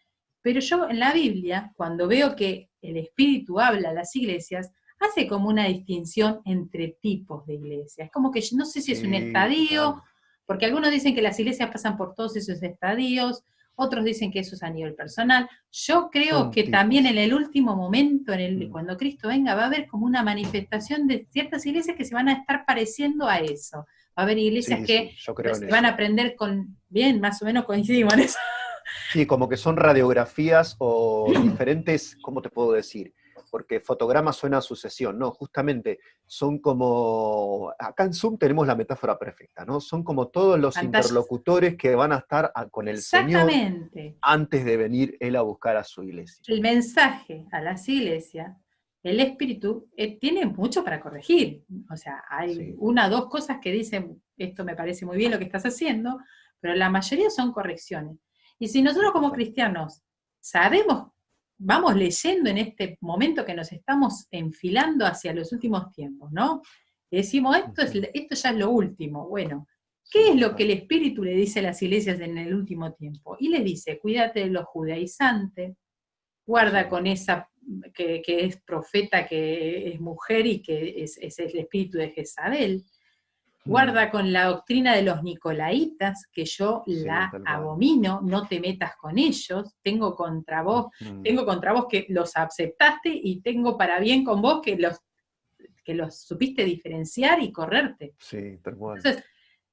Pero yo en la Biblia, cuando veo que el Espíritu habla a las iglesias, hace como una distinción entre tipos de iglesias. Es como que no sé si es un Sí, estadio, total. porque algunos dicen que las iglesias pasan por todos esos estadios, otros dicen que eso es a nivel personal. Yo creo Son que también en tipos. el último momento, Mm, cuando Cristo venga, va a haber como una manifestación de ciertas iglesias que se van a estar pareciendo a eso. Va a haber iglesias sí, que sí, yo creo en se van a eso. aprender con, bien, más o menos coincidimos en eso. Sí, como que son radiografías o diferentes, ¿cómo te puedo decir? Porque fotograma suena a sucesión, no, justamente son como, acá en Zoom tenemos la metáfora perfecta, ¿no? Son como todos los Pantallas. interlocutores que van a estar con el Señor Exactamente. antes de venir Él a buscar a su iglesia. El mensaje a las iglesias, el espíritu, tiene mucho para corregir. O sea, hay Sí, una o dos cosas que dicen, esto me parece muy bien lo que estás haciendo, pero la mayoría son correcciones. Y si nosotros como total. cristianos sabemos, vamos leyendo en este momento que nos estamos enfilando hacia los últimos tiempos, ¿no? Y decimos, Ujú. esto ya es lo último. Bueno, ¿qué Sí, es lo que el total. Espíritu le dice a las iglesias en el último tiempo? Y les dice, cuídate de los judaizantes, guarda Sí. con esa que es profeta, que es mujer y que es el espíritu de Jezabel, Mm, guarda con la doctrina de los nicolaitas, que yo sí, la tal cual. abomino, no te metas con ellos, Ujú. tengo contra vos que los aceptaste y tengo para bien con vos que los supiste diferenciar y correrte. Sí, tal cual. Entonces,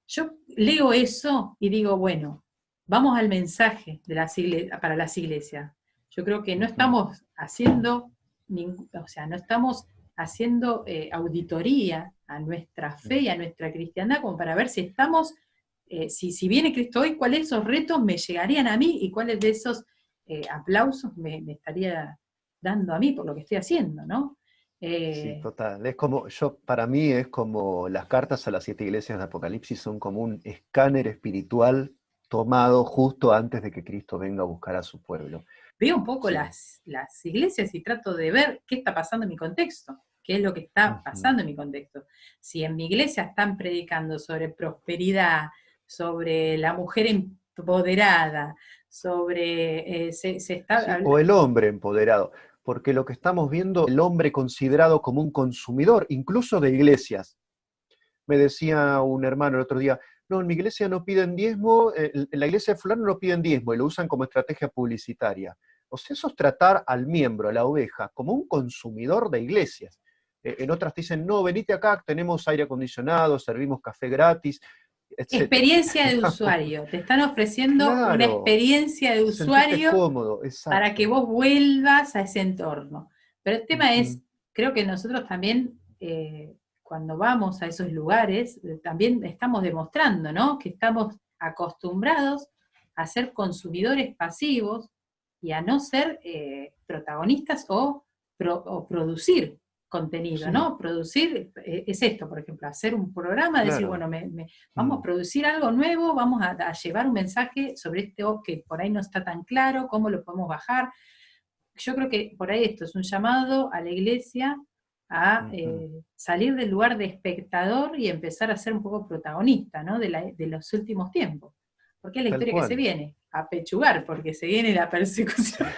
yo leo eso y digo, bueno, vamos al mensaje de para las iglesias. Yo creo que no Ujú. estamos haciendo, o sea, no estamos haciendo auditoría a nuestra fe Mm. y a nuestra cristiandad como para ver si estamos, si viene Cristo hoy, cuáles de esos retos me llegarían a mí y cuáles de esos aplausos me estaría dando a mí por lo que estoy haciendo, ¿no? Sí, Eh, total. Es como, para mí es como las cartas a las 7 iglesias de Apocalipsis son como un escáner espiritual tomado justo antes de que Cristo venga a buscar a su pueblo. Veo un poco Sí. las iglesias y trato de ver qué está pasando en mi contexto, qué es lo que está Ujú. pasando en mi contexto. Si en mi iglesia están predicando sobre prosperidad, sobre la mujer empoderada, sobre, se Sí, está, o el hombre empoderado, porque lo que estamos viendo, el hombre considerado como un consumidor, incluso de iglesias. Me decía un hermano el otro día, no, en mi iglesia no piden diezmo, en la iglesia de fulano no piden diezmo y lo usan como estrategia publicitaria. O sea, eso es tratar al miembro, a la oveja, como un consumidor de iglesias. En otras dicen, no, venite acá, tenemos aire acondicionado, servimos café gratis, etcétera. experiencia de usuario, te están ofreciendo una Claro, experiencia de sentirte usuario cómodo, para que exacto. vos vuelvas a ese entorno. Pero el tema Ujú. es, creo que nosotros también, cuando vamos a esos lugares, también estamos demostrando, ¿no? Que estamos acostumbrados a ser consumidores pasivos y a no ser protagonistas o producir contenido, Sí, ¿no? Producir es esto, por ejemplo, hacer un programa, decir, claro. bueno, vamos a Mm, producir algo nuevo, vamos a llevar un mensaje sobre esto que por ahí no está tan claro, cómo lo podemos bajar. Yo creo que por ahí esto es un llamado a la iglesia a ujú. salir del lugar de espectador y empezar a ser un poco protagonista, ¿no? De los últimos tiempos. Porque es la Tal historia que se cual. viene, a pechugar, porque se viene la persecución.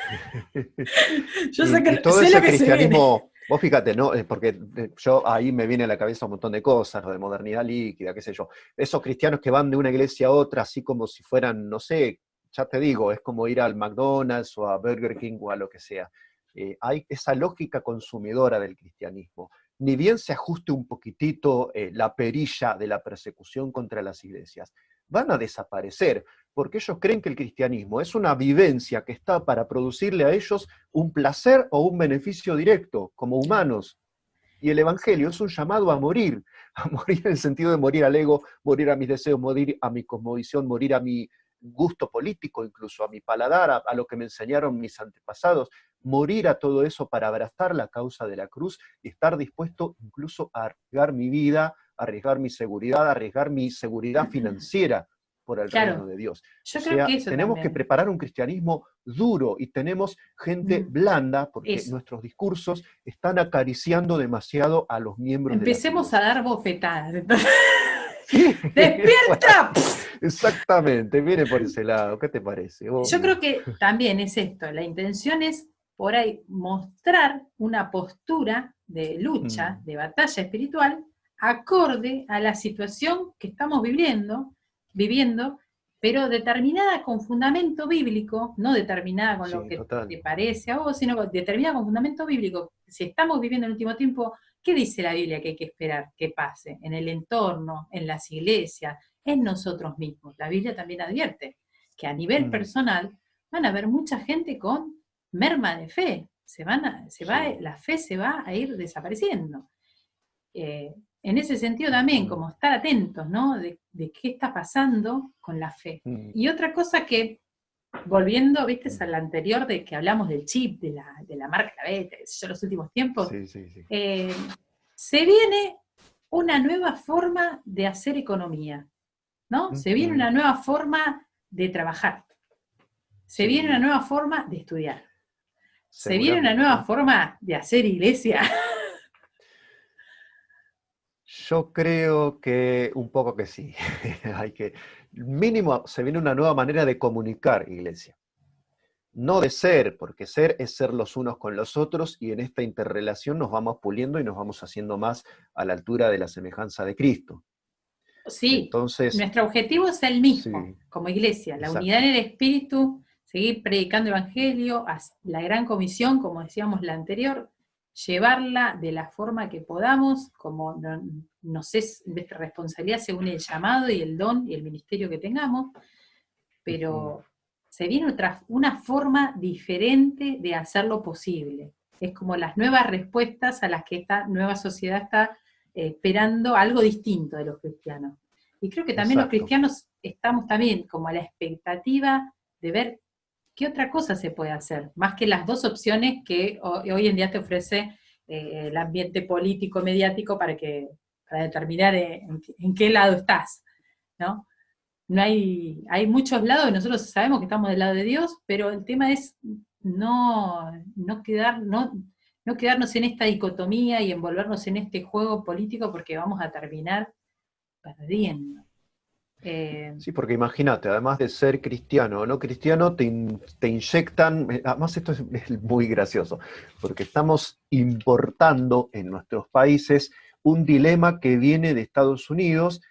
Yo sé, Y todo sé lo ese que se viene. cristianismo, vos fíjate, ¿no? Porque yo ahí me viene a la cabeza un montón de cosas, lo de modernidad líquida, qué sé yo. Esos cristianos que van de una iglesia a otra, así como si fueran, no sé, ya te digo, es como ir al McDonald's o a Burger King o a lo que sea. Hay esa lógica consumidora del cristianismo. Ni bien se ajuste un poquitito la perilla de la persecución contra las iglesias, van a desaparecer, porque ellos creen que el cristianismo es una vivencia que está para producirle a ellos un placer o un beneficio directo, como Claro, humanos. Y el Evangelio es un llamado a morir en el sentido de morir al ego, morir a mis deseos, morir a mi cosmovisión, morir a mi gusto político, incluso a mi paladar, a lo que me enseñaron mis antepasados, morir a todo eso para abrazar la causa de la cruz y estar dispuesto incluso a arriesgar mi vida, arriesgar mi seguridad, arriesgar mi seguridad financiera por el reino claro. de Dios. O Yo creo que sea, eso tenemos que también. preparar un cristianismo duro y tenemos gente Mm, blanda porque eso. nuestros discursos están acariciando demasiado a los miembros de las Empecemos a iglesias. dar bofetadas. Entonces, Sí, bueno, ¡despierta! exactamente, viene por ese lado. ¿Qué te parece? Yo creo Obvio. que también es esto, la intención es por ahí mostrar una postura de lucha, Mm, de batalla espiritual, acorde a la situación que estamos viviendo, pero determinada con fundamento bíblico, no determinada con lo sí, que total. te parece a vos, sino determinada con fundamento bíblico. Si estamos viviendo en el último tiempo, ¿qué dice la Biblia que hay que esperar que pase? En el entorno, en las iglesias, en nosotros mismos. La Biblia también advierte que a nivel Mm, personal van a haber mucha gente con merma de fe. sí. La fe se va a ir desapareciendo. En ese sentido también, Mm, como estar atentos, ¿no? De qué está pasando con la fe. mm, Y otra cosa que, volviendo, viste, mm. a la anterior de que hablamos del chip, de la marca, la beta, yo los últimos tiempos, Sí, sí, sí. eh, se viene una nueva forma de hacer economía, ¿no? Se viene Ujú, una nueva forma de trabajar. Se viene una sí, nueva forma de estudiar. Se viene una nueva seguramente. forma de hacer iglesia. Yo creo que un poco que sí. Hay que, mínimo, se viene una nueva manera de comunicar, iglesia. No de ser, porque ser es ser los unos con los otros y en esta interrelación nos vamos puliendo y nos vamos haciendo más a la altura de la semejanza de Cristo. Sí, Entonces, nuestro objetivo es el mismo, sí, como iglesia, la unidad en exacto. el espíritu, seguir predicando el evangelio, la gran comisión, como decíamos la anterior, llevarla de la forma que podamos, como nos es nuestra responsabilidad según el llamado y el don y el ministerio que tengamos, Ujú, pero se viene una forma diferente de hacerlo posible. Es como las nuevas respuestas a las que esta nueva sociedad está esperando algo distinto de los cristianos. Y creo que también los exacto. cristianos estamos también como a la expectativa de ver qué otra cosa se puede hacer, más que las dos opciones que hoy en día te ofrece el ambiente político mediático para determinar en qué lado estás, ¿no? No hay muchos lados y nosotros sabemos que estamos del lado de Dios, pero el tema es no quedarnos en esta dicotomía y envolvernos en este juego político porque vamos a terminar perdiendo. Eh, Sí, porque imagínate, además de ser cristiano o no cristiano, te inyectan, además esto es muy gracioso, porque estamos importando en nuestros países un dilema que viene de Estados Unidos,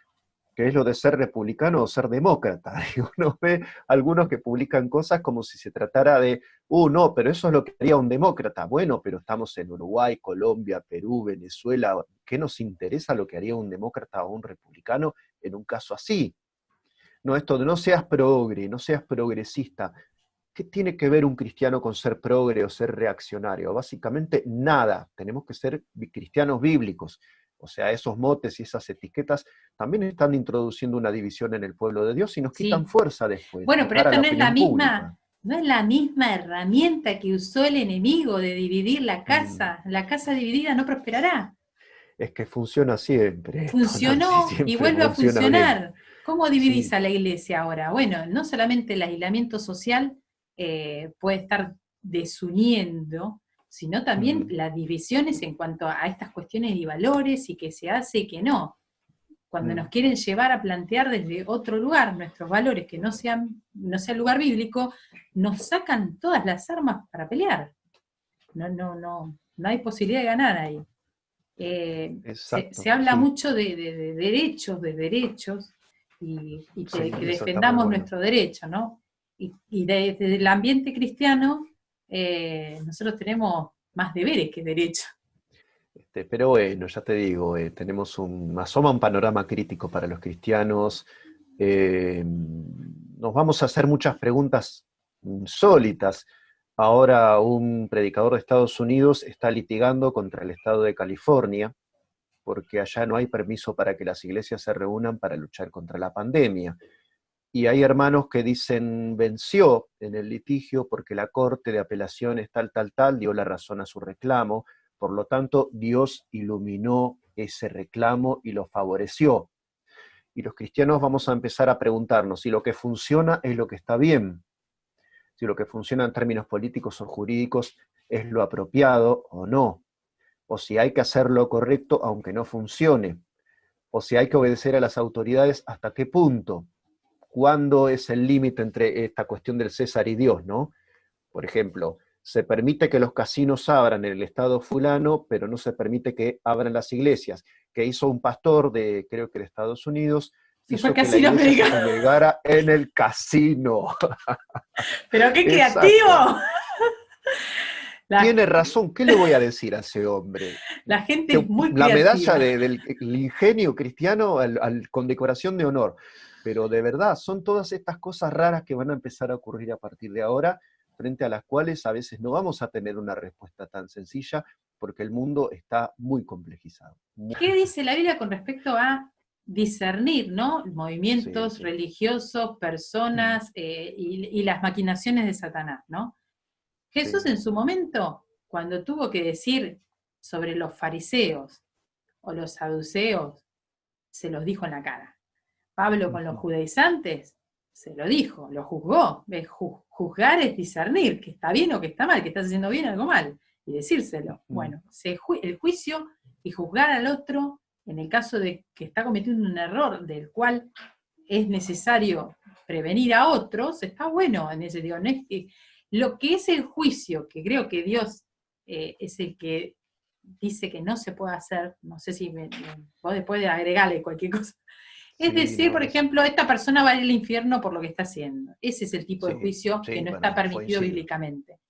que es lo de ser republicano o ser demócrata. Y uno ve algunos que publican cosas como si se tratara de, no, pero eso es lo que haría un demócrata. Bueno, pero estamos en Uruguay, Colombia, Perú, Venezuela. ¿Qué nos interesa lo que haría un demócrata o un republicano en un caso así? No, esto de no seas progre, no seas progresista. ¿Qué tiene que ver un cristiano con ser progre o ser reaccionario? Básicamente nada. Tenemos que ser cristianos bíblicos. O sea, esos motes y esas etiquetas también están introduciendo una división en el pueblo de Dios y nos quitan Sí. fuerza después Bueno, de pero cara a esta la no es la opinión pública. misma, no es la misma herramienta que usó el enemigo de dividir la Mm, casa. La casa dividida no prosperará. Es que funciona siempre esto, Nancy, Funcionó y siempre vuelve a funciona bien. funcionar. ¿Cómo dividís Sí. a la iglesia ahora? Bueno, no solamente el aislamiento social puede estar desuniendo, sino también Mm, las divisiones en cuanto a estas cuestiones y valores y qué se hace y qué no. Cuando nos mm. quieren llevar a plantear desde otro lugar nuestros valores que no sea el lugar bíblico, nos sacan todas las armas para pelear. No hay posibilidad de ganar ahí. Se Exacto, habla sí, mucho de derechos, y sí, que eso está muy defendamos bueno. nuestro derecho, ¿no? Y desde el ambiente cristiano, nosotros tenemos más deberes que derechos. Pero bueno, ya te digo, tenemos asoma un panorama crítico para los cristianos. Nos vamos a hacer muchas preguntas insólitas. Ahora un predicador de Estados Unidos está litigando contra el estado de California porque allá no hay permiso para que las iglesias se reúnan para luchar contra la pandemia. Y hay hermanos que dicen venció en el litigio porque la Corte de Apelaciones tal, dio la razón a su reclamo, por lo tanto Dios iluminó ese reclamo y lo favoreció. Y los cristianos vamos a empezar a preguntarnos si lo que funciona es lo que está bien, si lo que funciona en términos políticos o jurídicos es lo apropiado o no, o si hay que hacer lo correcto aunque no funcione, o si hay que obedecer a las autoridades hasta qué punto. ¿Cuándo es el límite entre esta cuestión del César y Dios, no? Por ejemplo, se permite que los casinos abran en el estado fulano, pero no se permite que abran las iglesias. ¿Qué hizo un pastor de, creo que de Estados Unidos? Se fue Hizo que la casi la iglesia se América. congregara en el casino. Pero qué Exacto. creativo. La, Tiene razón, ¿qué le voy a decir a ese hombre? la gente es muy La medalla creativa. del ingenio cristiano con decoración de honor. Pero de verdad, son todas estas cosas raras que van a empezar a ocurrir a partir de ahora, frente a las cuales a veces no vamos a tener una respuesta tan sencilla, porque el mundo está muy complejizado. ¿Qué dice la Biblia con respecto a discernir, ¿no? Sí, Movimientos sí. religiosos, Mm, personas y las maquinaciones de Satanás, ¿no? Jesús sí. en su momento, cuando tuvo que decir sobre los fariseos o los saduceos, se los dijo en la cara. Pablo con los Ujú, judaizantes, se lo dijo, lo juzgó. Juzgar es discernir, que está bien o que está mal, que estás haciendo bien o algo mal, y decírselo. ujú, Bueno, el juicio y juzgar al otro, en el caso de que está cometiendo un error del cual es necesario prevenir a otros, está bueno en ese sentido. No es que, lo que es el juicio, que creo que Dios es el que dice que no se puede hacer, no sé si vos después de agregarle cualquier cosa, es sí, decir, no, por ejemplo, esta persona va a ir al infierno por lo que está haciendo. Ese es el tipo de sí, juicio que sí, no está bueno, permitido coincido. bíblicamente.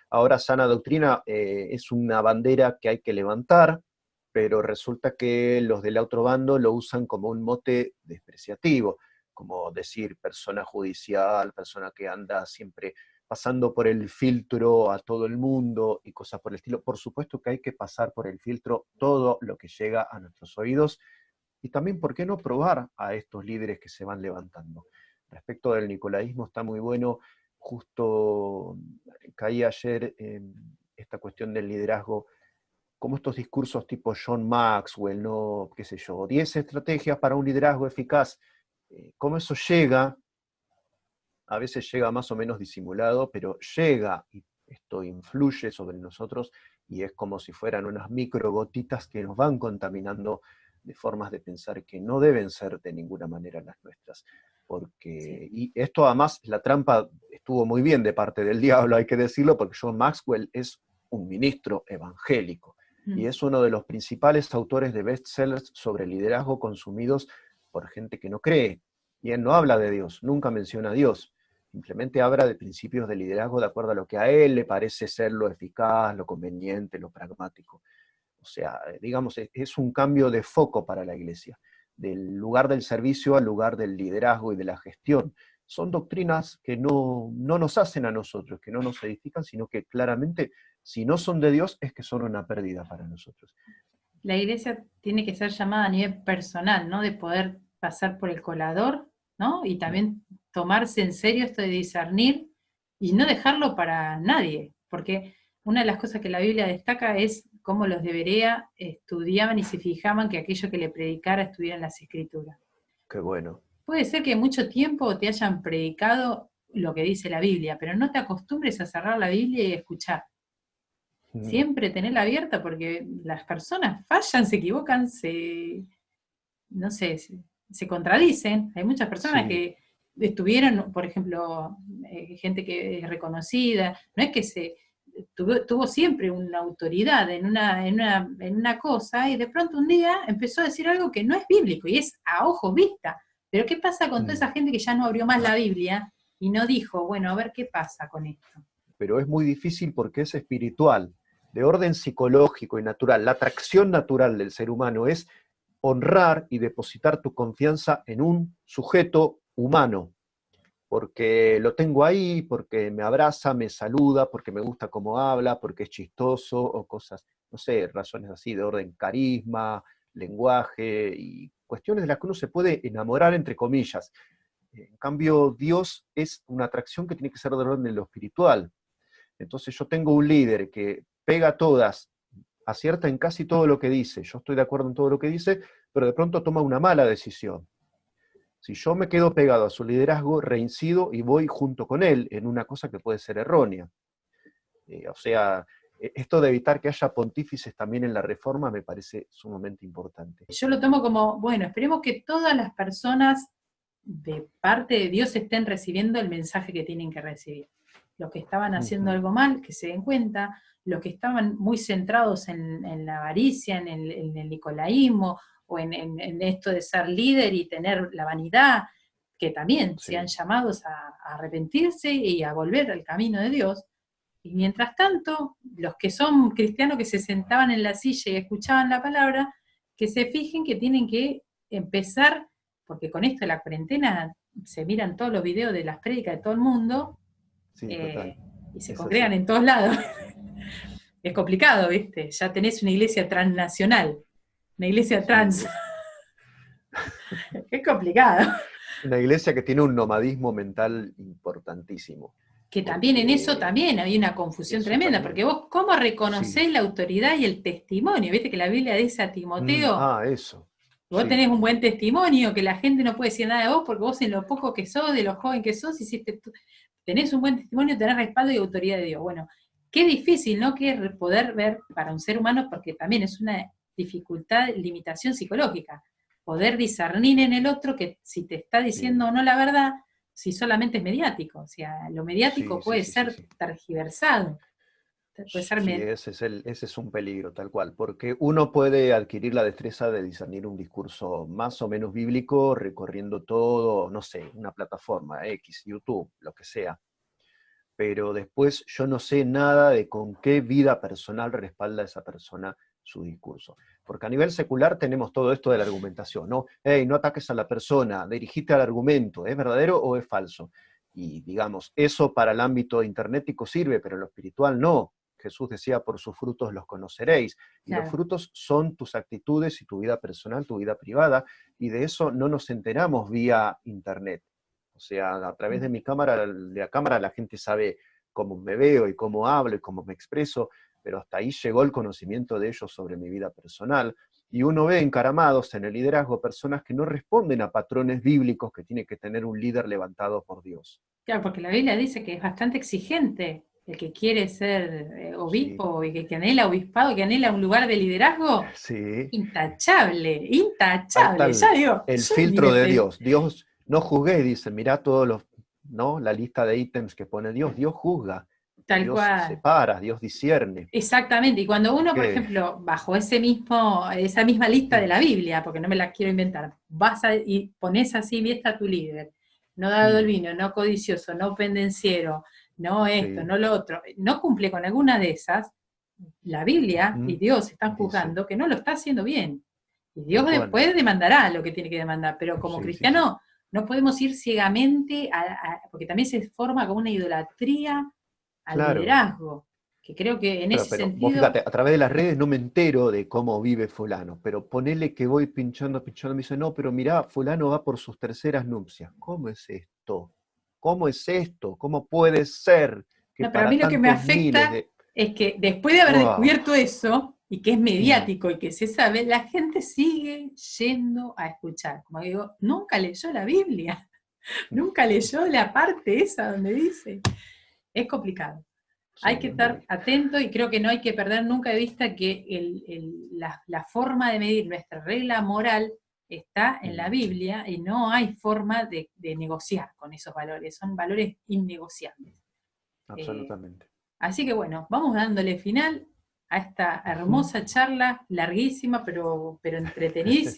Ahora, sana doctrina es una bandera que hay que levantar, pero resulta que los del otro bando lo usan como un mote despreciativo, como decir persona judicial, persona que anda siempre pasando por el filtro a todo el mundo y cosas por el estilo. Por supuesto que hay que pasar por el filtro todo lo que llega a nuestros oídos y también, ¿por qué no probar a estos líderes que se van levantando? Respecto del nicolaísmo está muy bueno, justo caí ayer en esta cuestión del liderazgo, como estos discursos tipo John Maxwell, ¿no? Qué sé yo, 10 estrategias para un liderazgo eficaz, cómo eso llega, a veces llega más o menos disimulado, pero llega y esto influye sobre nosotros y es como si fueran unas microgotitas que nos van contaminando de formas de pensar que no deben ser de ninguna manera las nuestras. Sí. Y esto además, la trampa estuvo muy bien de parte del diablo, hay que decirlo, porque John Maxwell es un ministro evangélico y Mm. es uno de los principales autores de bestsellers sobre liderazgo consumidos por gente que no cree. Y él no habla de Dios, nunca menciona a Dios, simplemente habla de principios de liderazgo de acuerdo a lo que a él le parece ser lo eficaz, lo conveniente, lo pragmático. O sea, digamos, es un cambio de foco para la iglesia, del lugar del servicio al lugar del liderazgo y de la gestión. Son doctrinas que no nos hacen a nosotros, que no nos edifican, sino que claramente, si no son de Dios, es que son una pérdida para nosotros. La iglesia tiene que ser llamada a nivel personal, ¿no? De poder pasar por el colador, ¿no? Y Mm. también tomarse en serio esto de discernir y no dejarlo para nadie, porque una de las cosas que la Biblia destaca es cómo los de Berea estudiaban y se fijaban que aquello que le predicara estuviera en las Escrituras. Qué bueno. Puede ser que mucho tiempo te hayan predicado lo que dice la Biblia, pero no te acostumbres a cerrar la Biblia y escuchar. Mm. Siempre tenerla abierta porque las personas fallan, se equivocan, no sé, se contradicen. Hay muchas personas Sí. que estuvieron, por ejemplo, gente que es reconocida, no es que tuvo siempre una autoridad en una cosa y de pronto un día empezó a decir algo que no es bíblico y es a ojos vista. Pero ¿qué pasa con toda Mm. esa gente que ya no abrió más la Biblia y no dijo, bueno, a ver qué pasa con esto? Pero es muy difícil porque es espiritual, de orden psicológico y natural. La atracción natural del ser humano es honrar y depositar tu confianza en un sujeto humano, porque lo tengo ahí, porque me abraza, me saluda, porque me gusta cómo habla, porque es chistoso o cosas, no sé, razones así de orden carisma, lenguaje y cuestiones de las que uno se puede enamorar entre comillas. En cambio, Dios es una atracción que tiene que ser de orden en lo espiritual. Entonces yo tengo un líder que pega todas, acierta en casi todo lo que dice, yo estoy de acuerdo en todo lo que dice, pero de pronto toma una mala decisión. Si yo me quedo pegado a su liderazgo, reincido y voy junto con él en una cosa que puede ser errónea. O sea, esto de evitar que haya pontífices también en la reforma me parece sumamente importante. Yo lo tomo como, bueno, esperemos que todas las personas de parte de Dios estén recibiendo el mensaje que tienen que recibir. Los que estaban haciendo Ujú. algo mal, que se den cuenta, los que estaban muy centrados en la avaricia, en el nicolaísmo, o en esto de ser líder y tener la vanidad, que también sean Sí, llamados a arrepentirse y a volver al camino de Dios. Y mientras tanto, los que son cristianos que se sentaban en la silla y escuchaban la palabra, que se fijen que tienen que empezar, porque con esto de la cuarentena se miran todos los videos de las prédicas de todo el mundo, sí, total. eh, y se Es congregan así. en todos lados. Es complicado, ¿viste? Ya tenés una iglesia transnacional, una iglesia Sí, trans. Es complicado. una iglesia que tiene un nomadismo mental importantísimo, Que también en eso porque también había una confusión eso tremenda, porque también. vos, ¿cómo Sí. reconocés la autoridad y el testimonio? Viste que la Biblia dice a Timoteo, Eso. vos Sí, tenés un buen testimonio, que la gente no puede decir nada de vos, porque vos en lo poco que sos, de lo joven que sos, tenés un buen testimonio, tenés respaldo y autoridad de Dios. Bueno, qué difícil, ¿no? Que poder ver para un ser humano, porque también es una dificultad, limitación psicológica, poder discernir en el otro que si te está diciendo bien. o no la verdad, si solamente es mediático. O sea, lo mediático Sí, sí, puede sí, sí, ser sí. tergiversado, puede ser... Sí, ese es un peligro, tal cual, porque uno puede adquirir la destreza de discernir un discurso más o menos bíblico recorriendo todo, no sé, una plataforma, X, YouTube, lo que sea, pero después yo no sé nada de con qué vida personal respalda esa persona su discurso. Porque a nivel secular tenemos todo esto de la argumentación, ¿no? Hey, no ataques a la persona, dirigite al argumento, ¿es verdadero o es falso? Y digamos, eso para el ámbito internético sirve, pero en lo espiritual no. Jesús decía, por sus frutos los conoceréis. Y los Claro. frutos son tus actitudes y tu vida personal, tu vida privada, y de eso no nos enteramos vía internet. O sea, a través de la cámara la gente sabe cómo me veo y cómo hablo y cómo me expreso, pero hasta ahí llegó el conocimiento de ellos sobre mi vida personal. Y uno ve encaramados en el liderazgo personas que no responden a patrones bíblicos que tiene que tener un líder levantado por Dios. Claro, porque la Biblia dice que es bastante exigente el que quiere ser Sí, obispo y que anhela obispado, que anhela un lugar de liderazgo, sí. intachable, Falta intachable. Ya digo, el yo ni me filtro de Dios. Dios no juzgué, dice, mirá todos los, ¿no? La lista de ítems que pone Dios. Dios juzga, tal Dios cual. separa, Dios discierne. Exactamente. Y cuando Así uno, por que, ejemplo, bajo esa misma lista de la Biblia, porque no me la quiero inventar, y pones así, y está tu líder, no dado el vino, no codicioso, no pendenciero, no esto, sí, no lo otro, no cumple con alguna de esas, la Biblia y Dios están dice, juzgando que no lo está haciendo bien. Y Dios tal cual. después demandará lo que tiene que demandar, pero como Sí, sí, sí. cristiano no podemos ir ciegamente, porque también se forma como una idolatría al Claro, liderazgo. que creo que en Claro, ese pero vos sentido, fíjate, a través de las redes no me entero de cómo vive fulano, pero ponele que voy pinchando, me dice, no, pero mirá, fulano va por sus terceras nupcias. ¿Cómo es esto? ¿Cómo es esto? ¿Cómo puede ser que no, pero a para mí lo que me tantos miles afecta de... es que después de haber ¡Wow! descubierto eso, y que es Mm, mediático y que se sabe, la gente sigue yendo a escuchar. Como digo, nunca leyó la Biblia, nunca leyó la parte esa donde dice. Es complicado. sí, Hay que es estar muy... atento y creo que no hay que perder nunca de vista que la forma de medir nuestra regla moral está en la mm, Biblia y no hay forma de negociar con esos valores, son valores innegociables. Eh, absolutamente. Así que bueno, vamos dándole final a esta Ujú. hermosa charla, larguísima, pero entretenidísima.